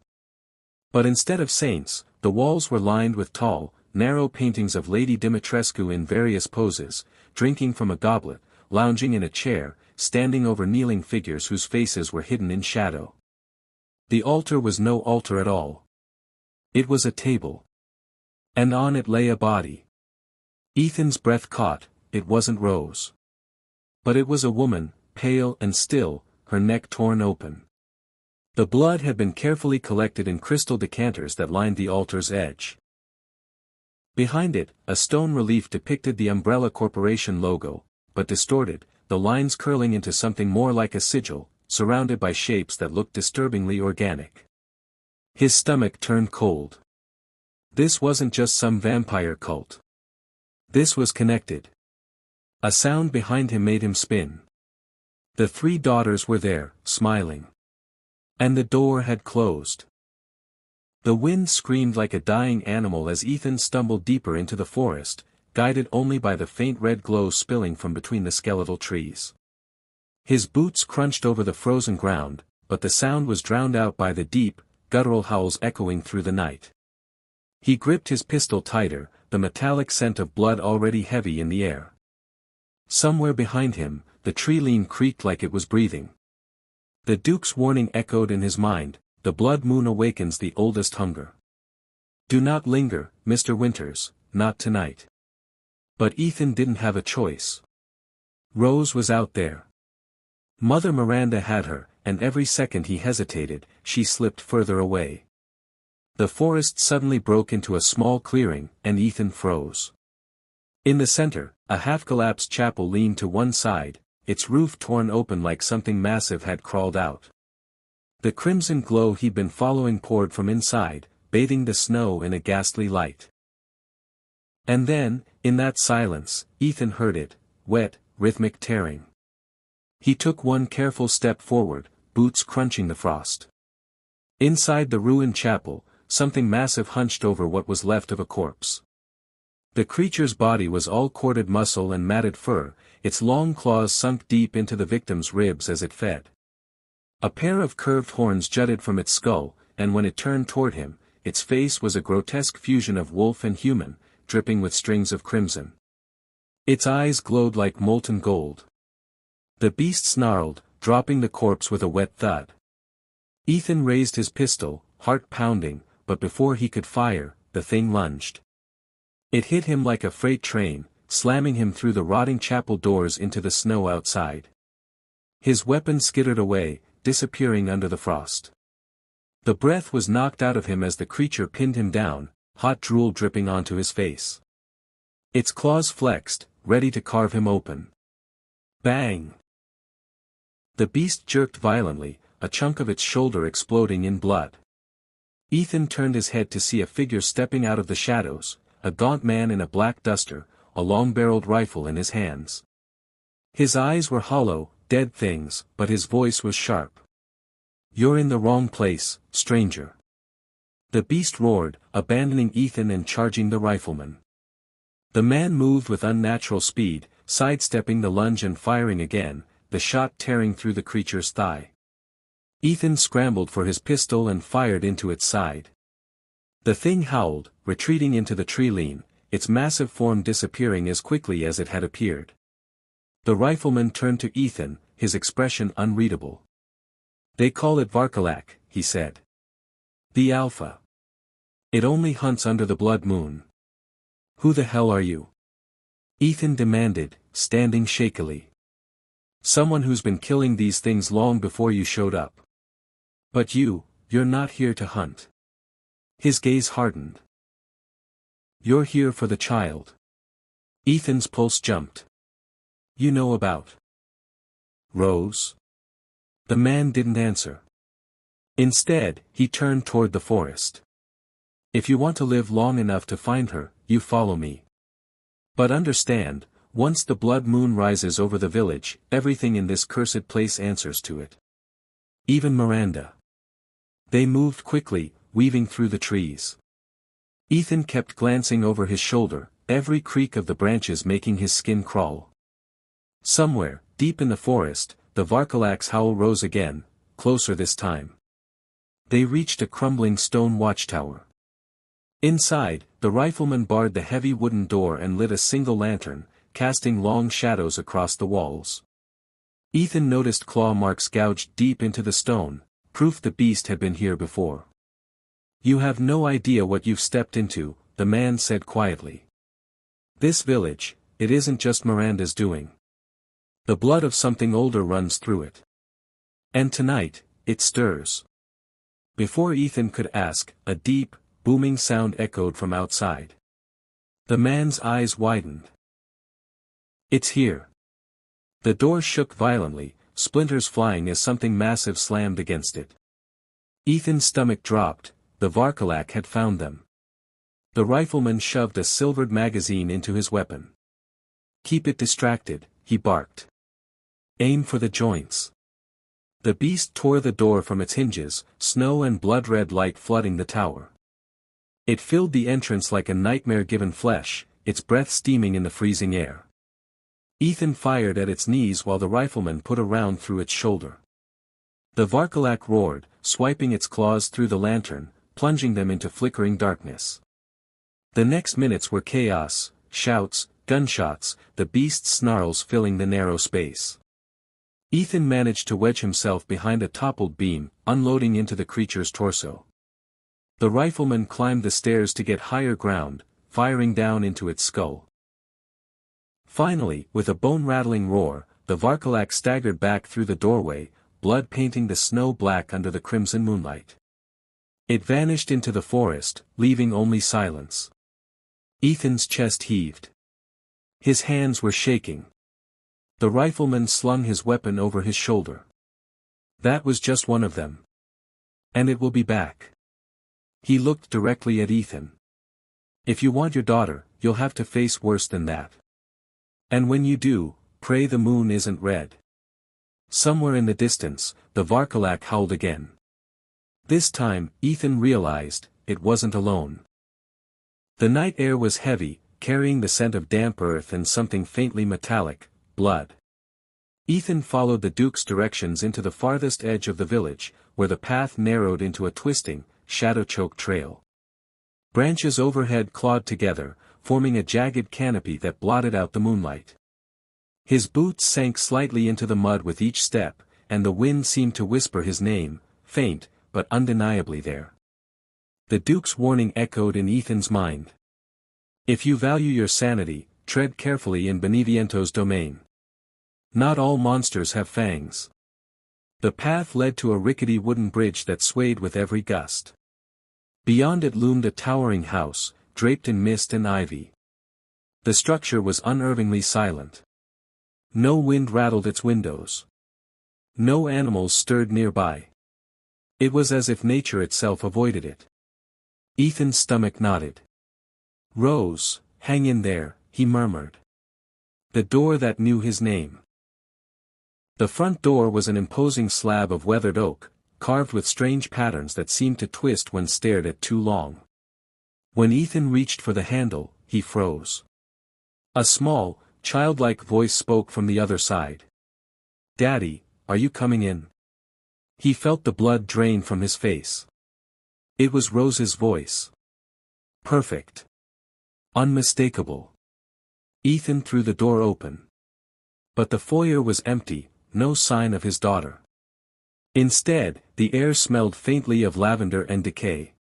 But instead of saints, the walls were lined with tall, narrow paintings of Lady Dimitrescu in various poses, drinking from a goblet, lounging in a chair, standing over kneeling figures whose faces were hidden in shadow. The altar was no altar at all. It was a table. And on it lay a body. Ethan's breath caught, it wasn't Rose. But it was a woman, pale and still, her neck torn open. The blood had been carefully collected in crystal decanters that lined the altar's edge. Behind it, a stone relief depicted the Umbrella Corporation logo, but distorted, the lines curling into something more like a sigil, surrounded by shapes that looked disturbingly organic. His stomach turned cold. This wasn't just some vampire cult. This was connected. A sound behind him made him spin. The three daughters were there, smiling. And the door had closed. The wind screamed like a dying animal as Ethan stumbled deeper into the forest, guided only by the faint red glow spilling from between the skeletal trees. His boots crunched over the frozen ground, but the sound was drowned out by the deep, guttural howls echoing through the night. He gripped his pistol tighter, the metallic scent of blood already heavy in the air. Somewhere behind him, the tree-line creaked like it was breathing. The Duke's warning echoed in his mind, the blood moon awakens the oldest hunger. Do not linger, Mr. Winters, not tonight. But Ethan didn't have a choice. Rose was out there. Mother Miranda had her, and every second he hesitated, she slipped further away. The forest suddenly broke into a small clearing, and Ethan froze. In the center, a half-collapsed chapel leaned to one side, its roof torn open like something massive had crawled out. The crimson glow he'd been following poured from inside, bathing the snow in a ghastly light. And then, in that silence, Ethan heard it, wet, rhythmic tearing. He took one careful step forward, boots crunching the frost. Inside the ruined chapel, something massive hunched over what was left of a corpse. The creature's body was all corded muscle and matted fur, its long claws sunk deep into the victim's ribs as it fed. A pair of curved horns jutted from its skull, and when it turned toward him, its face was a grotesque fusion of wolf and human, dripping with strings of crimson. Its eyes glowed like molten gold. The beast snarled, dropping the corpse with a wet thud. Ethan raised his pistol, heart pounding, but before he could fire, the thing lunged. It hit him like a freight train, slamming him through the rotting chapel doors into the snow outside. His weapon skittered away, disappearing under the frost. The breath was knocked out of him as the creature pinned him down, hot drool dripping onto his face. Its claws flexed, ready to carve him open. Bang! The beast jerked violently, a chunk of its shoulder exploding in blood. Ethan turned his head to see a figure stepping out of the shadows, a gaunt man in a black duster, a long-barreled rifle in his hands. His eyes were hollow, dead things, but his voice was sharp. You're in the wrong place, stranger. The beast roared, abandoning Ethan and charging the rifleman. The man moved with unnatural speed, sidestepping the lunge and firing again, the shot tearing through the creature's thigh. Ethan scrambled for his pistol and fired into its side. The thing howled, retreating into the tree-line, its massive form disappearing as quickly as it had appeared. The rifleman turned to Ethan, his expression unreadable. They call it Varkalak, he said. The Alpha. It only hunts under the blood moon. Who the hell are you? Ethan demanded, standing shakily. Someone who's been killing these things long before you showed up. But you're not here to hunt. His gaze hardened. You're here for the child. Ethan's pulse jumped. You know about Rose? The man didn't answer. Instead, he turned toward the forest. If you want to live long enough to find her, you follow me. But understand, once the blood moon rises over the village, everything in this cursed place answers to it. Even Miranda. They moved quickly, weaving through the trees. Ethan kept glancing over his shoulder, every creak of the branches making his skin crawl. Somewhere, deep in the forest, the Varkalak's howl rose again, closer this time. They reached a crumbling stone watchtower. Inside, the rifleman barred the heavy wooden door and lit a single lantern, casting long shadows across the walls. Ethan noticed claw marks gouged deep into the stone, proof the beast had been here before. You have no idea what you've stepped into, the man said quietly. This village, it isn't just Miranda's doing. The blood of something older runs through it. And tonight, it stirs. Before Ethan could ask, a deep, booming sound echoed from outside. The man's eyes widened. It's here. The door shook violently, splinters flying as something massive slammed against it. Ethan's stomach dropped, the Varkalak had found them. The rifleman shoved a silvered magazine into his weapon. Keep it distracted, he barked. Aim for the joints. The beast tore the door from its hinges, snow and blood-red light flooding the tower. It filled the entrance like a nightmare-given flesh, its breath steaming in the freezing air. Ethan fired at its knees while the rifleman put a round through its shoulder. The Varkalak roared, swiping its claws through the lantern, plunging them into flickering darkness. The next minutes were chaos, shouts, gunshots, the beast's snarls filling the narrow space. Ethan managed to wedge himself behind a toppled beam, unloading into the creature's torso. The rifleman climbed the stairs to get higher ground, firing down into its skull. Finally, with a bone-rattling roar, the Varkalak staggered back through the doorway, blood painting the snow black under the crimson moonlight. It vanished into the forest, leaving only silence. Ethan's chest heaved. His hands were shaking. The rifleman slung his weapon over his shoulder. That was just one of them. And it will be back. He looked directly at Ethan. If you want your daughter, you'll have to face worse than that. And when you do, pray the moon isn't red. Somewhere in the distance, the Varkalak howled again. This time, Ethan realized, it wasn't alone. The night air was heavy, carrying the scent of damp earth and something faintly metallic, blood. Ethan followed the Duke's directions into the farthest edge of the village, where the path narrowed into a twisting, shadow-choked trail. Branches overhead clawed together, forming a jagged canopy that blotted out the moonlight. His boots sank slightly into the mud with each step, and the wind seemed to whisper his name, faint, but undeniably there. The Duke's warning echoed in Ethan's mind. If you value your sanity, tread carefully in Beneviento's domain. Not all monsters have fangs. The path led to a rickety wooden bridge that swayed with every gust. Beyond it loomed a towering house, draped in mist and ivy. The structure was unervingly silent. No wind rattled its windows. No animals stirred nearby. It was as if nature itself avoided it. Ethan's stomach knotted. Rose, hang in there, he murmured. The door that knew his name. The front door was an imposing slab of weathered oak, carved with strange patterns that seemed to twist when stared at too long. When Ethan reached for the handle, he froze. A small, childlike voice spoke from the other side. "Daddy, are you coming in?" He felt the blood drain from his face. It was Rose's voice. Perfect. Unmistakable. Ethan threw the door open. But the foyer was empty, no sign of his daughter. Instead, the air smelled faintly of lavender and decay.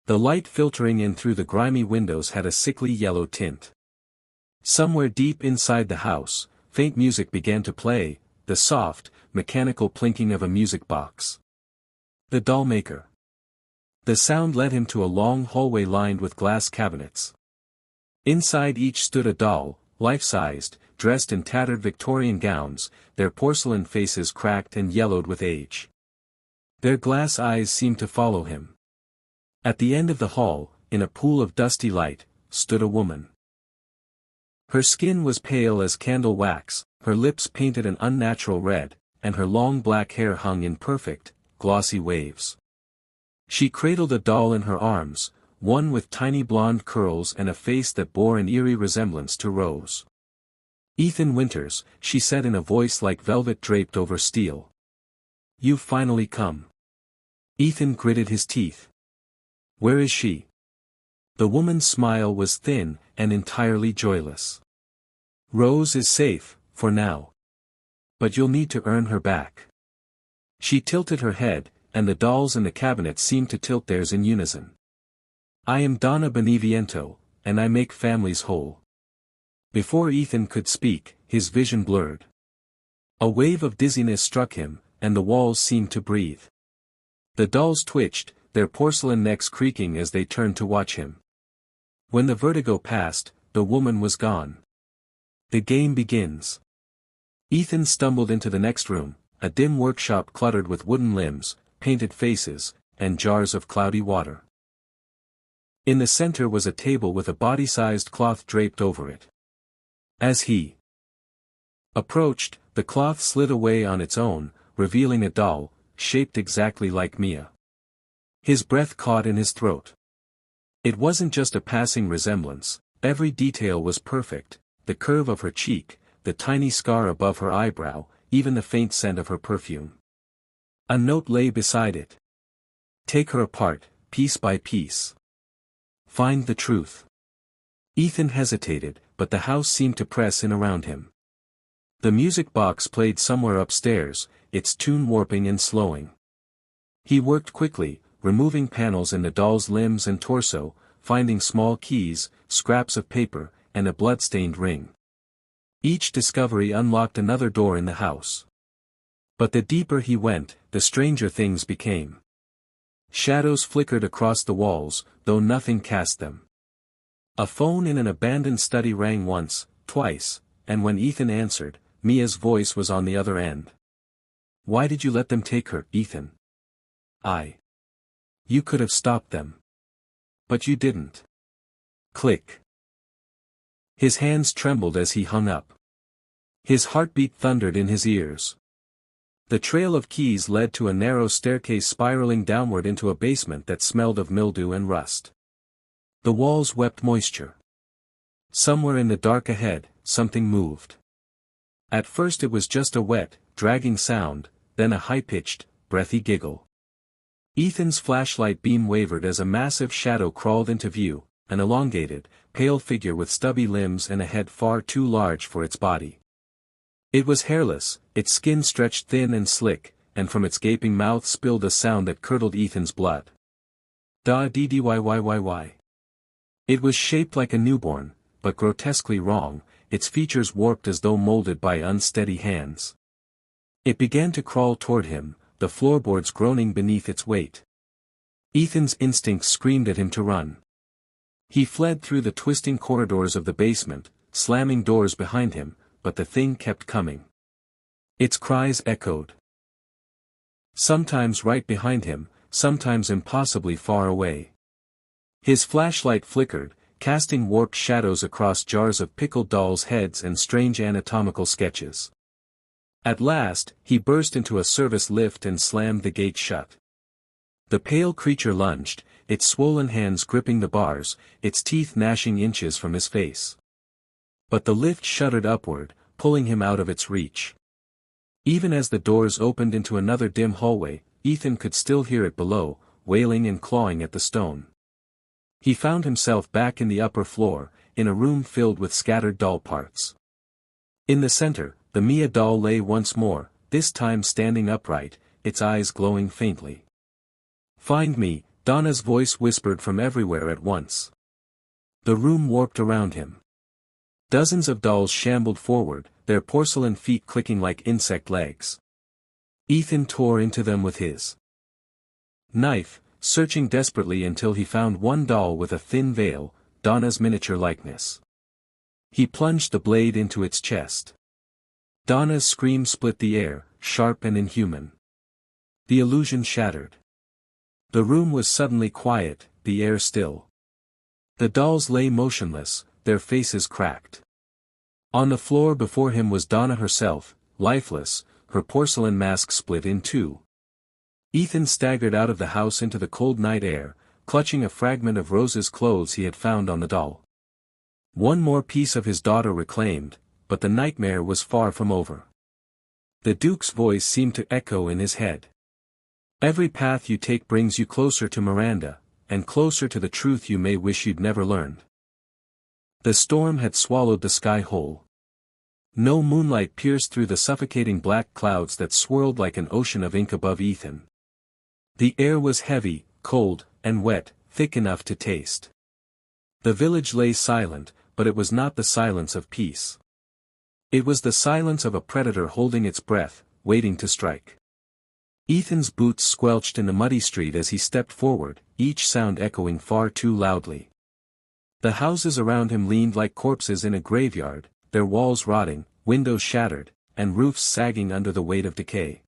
The light filtering in through the grimy windows had a sickly yellow tint. Somewhere deep inside the house, faint music began to play, the soft, mechanical plinking of a music box. The doll maker. The sound led him to a long hallway lined with glass cabinets. Inside each stood a doll, life-sized, dressed in tattered Victorian gowns, their porcelain faces cracked and yellowed with age. Their glass eyes seemed to follow him. At the end of the hall, in a pool of dusty light, stood a woman. Her skin was pale as candle wax, her lips painted an unnatural red, and her long black hair hung in perfect, glossy waves. She cradled a doll in her arms, one with tiny blonde curls and a face that bore an eerie resemblance to Rose. "Ethan Winters," she said in a voice like velvet draped over steel. "You've finally come." Ethan gritted his teeth. "Where is she?" The woman's smile was thin, and entirely joyless. "Rose is safe, for now. But you'll need to earn her back." She tilted her head, and the dolls in the cabinet seemed to tilt theirs in unison. "I am Donna Beneviento, and I make families whole." Before Ethan could speak, his vision blurred. A wave of dizziness struck him, and the walls seemed to breathe. The dolls twitched, their porcelain necks creaking as they turned to watch him. When the vertigo passed, the woman was gone. The game begins. Ethan stumbled into the next room, a dim workshop cluttered with wooden limbs, painted faces, and jars of cloudy water. In the center was a table with a body-sized cloth draped over it. As he approached, the cloth slid away on its own, revealing a doll, shaped exactly like Mia. His breath caught in his throat. It wasn't just a passing resemblance, every detail was perfect, the curve of her cheek, the tiny scar above her eyebrow, even the faint scent of her perfume. A note lay beside it. Take her apart, piece by piece. Find the truth. Ethan hesitated, but the house seemed to press in around him. The music box played somewhere upstairs, its tune warping and slowing. He worked quickly, removing panels in the doll's limbs and torso, finding small keys, scraps of paper, and a blood-stained ring. Each discovery unlocked another door in the house. But the deeper he went, the stranger things became. Shadows flickered across the walls, though nothing cast them. A phone in an abandoned study rang once, twice, and when Ethan answered, Mia's voice was on the other end. Why did you let them take her, Ethan? You could have stopped them. But you didn't. Click. His hands trembled as he hung up. His heartbeat thundered in his ears. The trail of keys led to a narrow staircase spiraling downward into a basement that smelled of mildew and rust. The walls wept moisture. Somewhere in the dark ahead, something moved. At first it was just a wet, dragging sound, then a high-pitched, breathy giggle. Ethan's flashlight beam wavered as a massive shadow crawled into view, an elongated, pale figure with stubby limbs and a head far too large for its body. It was hairless, its skin stretched thin and slick, and from its gaping mouth spilled a sound that curdled Ethan's blood. Da-dee-dee-why-why-why-why. It was shaped like a newborn, but grotesquely wrong, its features warped as though molded by unsteady hands. It began to crawl toward him, the floorboards groaning beneath its weight. Ethan's instincts screamed at him to run. He fled through the twisting corridors of the basement, slamming doors behind him, but the thing kept coming. Its cries echoed. Sometimes right behind him, sometimes impossibly far away. His flashlight flickered, casting warped shadows across jars of pickled dolls' heads and strange anatomical sketches. At last, he burst into a service lift and slammed the gate shut. The pale creature lunged, its swollen hands gripping the bars, its teeth gnashing inches from his face. But the lift shuddered upward, pulling him out of its reach. Even as the doors opened into another dim hallway, Ethan could still hear it below, wailing and clawing at the stone. He found himself back in the upper floor, in a room filled with scattered doll parts. In the center, the Mia doll lay once more, this time standing upright, its eyes glowing faintly. Find me, Donna's voice whispered from everywhere at once. The room warped around him. Dozens of dolls shambled forward, their porcelain feet clicking like insect legs. Ethan tore into them with his knife, searching desperately until he found one doll with a thin veil, Donna's miniature likeness. He plunged the blade into its chest. Donna's scream split the air, sharp and inhuman. The illusion shattered. The room was suddenly quiet, the air still. The dolls lay motionless, their faces cracked. On the floor before him was Donna herself, lifeless, her porcelain mask split in two. Ethan staggered out of the house into the cold night air, clutching a fragment of Rose's clothes he had found on the doll. One more piece of his daughter reclaimed, but the nightmare was far from over. The Duke's voice seemed to echo in his head. Every path you take brings you closer to Miranda, and closer to the truth you may wish you'd never learned. The storm had swallowed the sky whole. No moonlight pierced through the suffocating black clouds that swirled like an ocean of ink above Ethan. The air was heavy, cold, and wet, thick enough to taste. The village lay silent, but it was not the silence of peace. It was the silence of a predator holding its breath, waiting to strike. Ethan's boots squelched in the muddy street as he stepped forward, each sound echoing far too loudly. The houses around him leaned like corpses in a graveyard, their walls rotting, windows shattered, and roofs sagging under the weight of decay.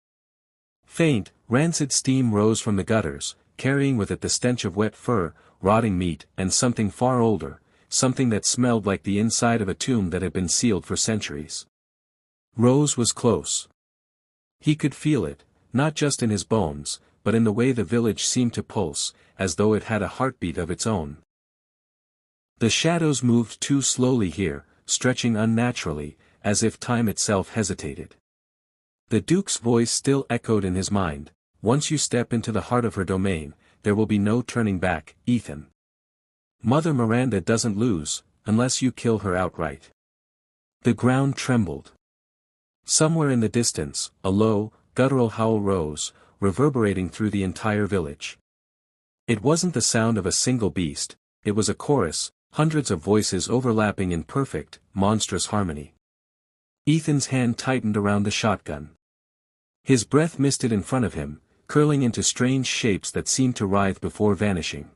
Faint, rancid steam rose from the gutters, carrying with it the stench of wet fur, rotting meat, and something far older, something that smelled like the inside of a tomb that had been sealed for centuries. Rose was close. He could feel it, not just in his bones, but in the way the village seemed to pulse, as though it had a heartbeat of its own. The shadows moved too slowly here, stretching unnaturally, as if time itself hesitated. The Duke's voice still echoed in his mind, "Once you step into the heart of her domain, there will be no turning back, Ethan. Mother Miranda doesn't lose, unless you kill her outright." The ground trembled. Somewhere in the distance, a low, guttural howl rose, reverberating through the entire village. It wasn't the sound of a single beast, it was a chorus, hundreds of voices overlapping in perfect, monstrous harmony. Ethan's hand tightened around the shotgun. His breath misted in front of him, curling into strange shapes that seemed to writhe before vanishing.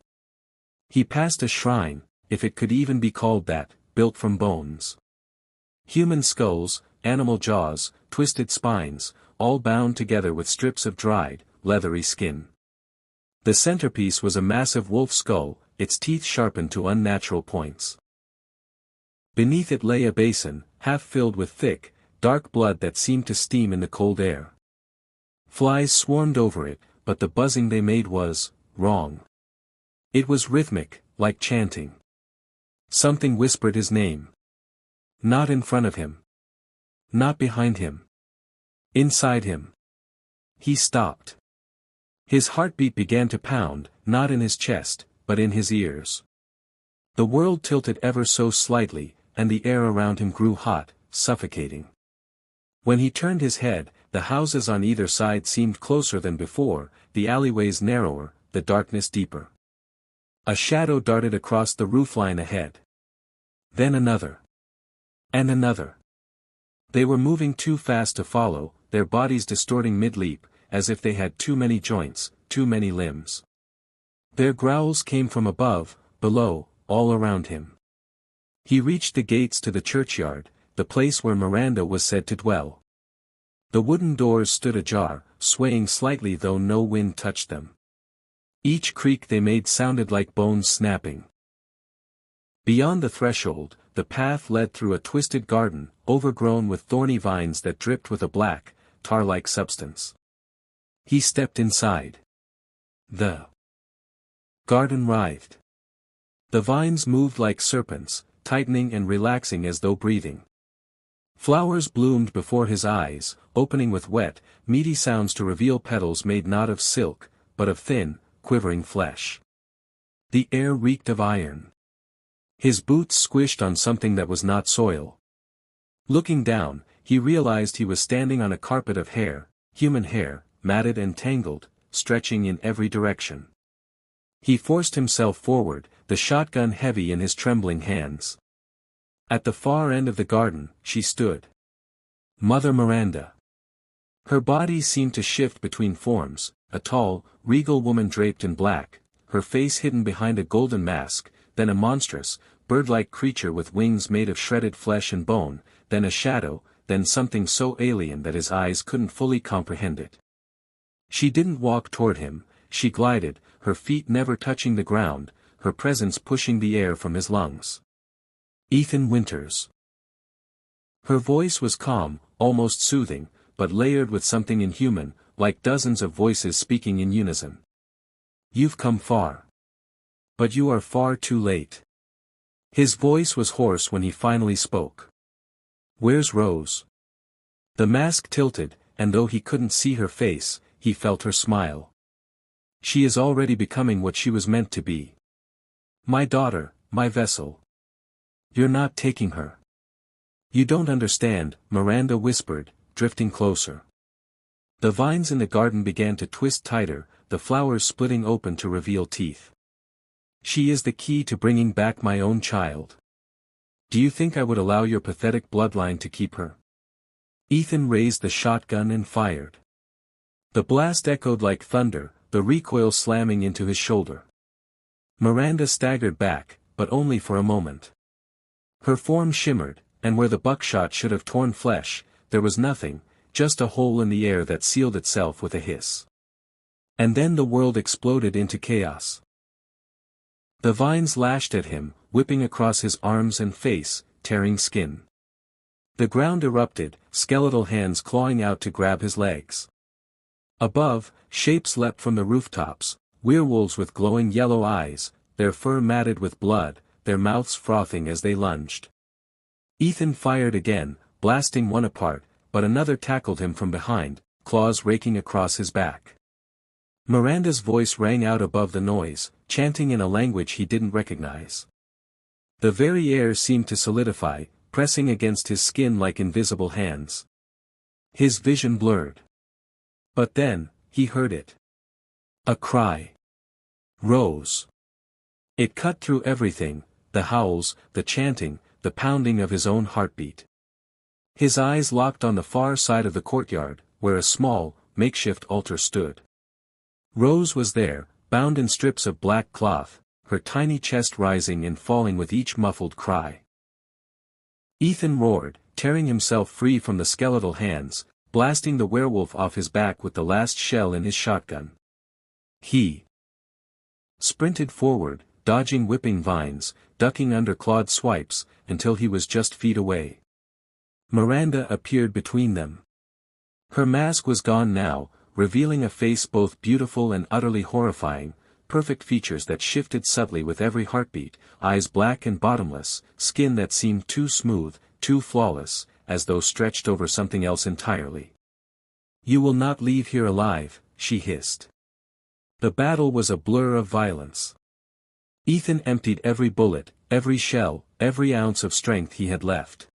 He passed a shrine, if it could even be called that, built from bones. Human skulls, animal jaws, twisted spines, all bound together with strips of dried, leathery skin. The centerpiece was a massive wolf skull, its teeth sharpened to unnatural points. Beneath it lay a basin, half filled with thick, dark blood that seemed to steam in the cold air. Flies swarmed over it, but the buzzing they made was wrong. It was rhythmic, like chanting. Something whispered his name. Not in front of him. Not behind him. Inside him. He stopped. His heartbeat began to pound, not in his chest, but in his ears. The world tilted ever so slightly, and the air around him grew hot, suffocating. When he turned his head, the houses on either side seemed closer than before, the alleyways narrower, the darkness deeper. A shadow darted across the roofline ahead. Then another. And another. They were moving too fast to follow, their bodies distorting mid-leap, as if they had too many joints, too many limbs. Their growls came from above, below, all around him. He reached the gates to the churchyard, the place where Miranda was said to dwell. The wooden doors stood ajar, swaying slightly though no wind touched them. Each creak they made sounded like bones snapping. Beyond the threshold, the path led through a twisted garden, overgrown with thorny vines that dripped with a black, tar-like substance. He stepped inside. The garden writhed. The vines moved like serpents, tightening and relaxing as though breathing. Flowers bloomed before his eyes, opening with wet, meaty sounds to reveal petals made not of silk, but of thin, quivering flesh. The air reeked of iron. His boots squished on something that was not soil. Looking down, he realized he was standing on a carpet of hair, human hair, matted and tangled, stretching in every direction. He forced himself forward, the shotgun heavy in his trembling hands. At the far end of the garden, she stood. Mother Miranda. Her body seemed to shift between forms, a tall, regal woman draped in black, her face hidden behind a golden mask, then a monstrous, bird-like creature with wings made of shredded flesh and bone, then a shadow, then something so alien that his eyes couldn't fully comprehend it. She didn't walk toward him, she glided, her feet never touching the ground, her presence pushing the air from his lungs. Ethan Winters. Her voice was calm, almost soothing, but layered with something inhuman, like dozens of voices speaking in unison. You've come far. But you are far too late. His voice was hoarse when he finally spoke. Where's Rose? The mask tilted, and though he couldn't see her face, he felt her smile. She is already becoming what she was meant to be. My daughter, my vessel. You're not taking her. You don't understand, Miranda whispered, drifting closer. The vines in the garden began to twist tighter, the flowers splitting open to reveal teeth. She is the key to bringing back my own child. Do you think I would allow your pathetic bloodline to keep her? Ethan raised the shotgun and fired. The blast echoed like thunder, the recoil slamming into his shoulder. Miranda staggered back, but only for a moment. Her form shimmered, and where the buckshot should have torn flesh, there was nothing, just a hole in the air that sealed itself with a hiss. And then the world exploded into chaos. The vines lashed at him, whipping across his arms and face, tearing skin. The ground erupted, skeletal hands clawing out to grab his legs. Above, shapes leapt from the rooftops, werewolves with glowing yellow eyes, their fur matted with blood, their mouths frothing as they lunged. Ethan fired again, blasting one apart, but another tackled him from behind, claws raking across his back. Miranda's voice rang out above the noise, chanting in a language he didn't recognize. The very air seemed to solidify, pressing against his skin like invisible hands. His vision blurred. But then, he heard it. A cry. Rose. It cut through everything, the howls, the chanting, the pounding of his own heartbeat. His eyes locked on the far side of the courtyard, where a small, makeshift altar stood. Rose was there, bound in strips of black cloth, her tiny chest rising and falling with each muffled cry. Ethan roared, tearing himself free from the skeletal hands, blasting the werewolf off his back with the last shell in his shotgun. He sprinted forward, dodging whipping vines, ducking under clawed swipes, until he was just feet away. Miranda appeared between them. Her mask was gone now, revealing a face both beautiful and utterly horrifying, perfect features that shifted subtly with every heartbeat, eyes black and bottomless, skin that seemed too smooth, too flawless, as though stretched over something else entirely. "You will not leave here alive," she hissed. The battle was a blur of violence. Ethan emptied every bullet, every shell, every ounce of strength he had left.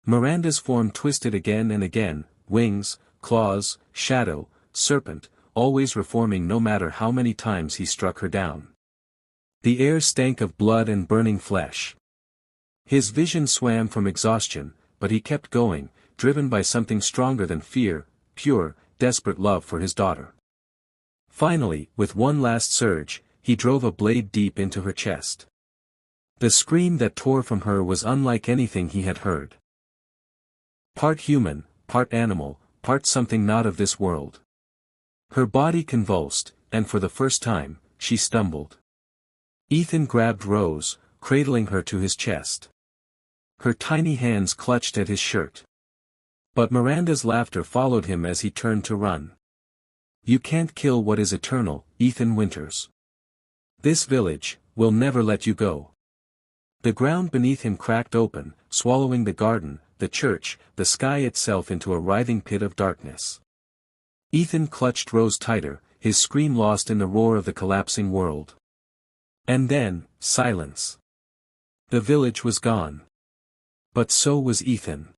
Miranda's form twisted again and again, wings, claws, shadow, serpent, always reforming no matter how many times he struck her down. The air stank of blood and burning flesh. His vision swam from exhaustion, but he kept going, driven by something stronger than fear, pure, desperate love for his daughter. Finally, with one last surge, he drove a blade deep into her chest. The scream that tore from her was unlike anything he had heard. Part human, part animal, part something not of this world. Her body convulsed, and for the first time, she stumbled. Ethan grabbed Rose, cradling her to his chest. Her tiny hands clutched at his shirt. But Miranda's laughter followed him as he turned to run. "You can't kill what is eternal, Ethan Winters. This village will never let you go." The ground beneath him cracked open, swallowing the garden, the church, the sky itself into a writhing pit of darkness. Ethan clutched Rose tighter, his scream lost in the roar of the collapsing world. And then, silence. The village was gone. But so was Ethan.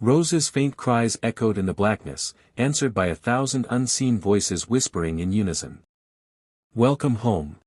Rose's faint cries echoed in the blackness, answered by 1,000 unseen voices whispering in unison. "Welcome home."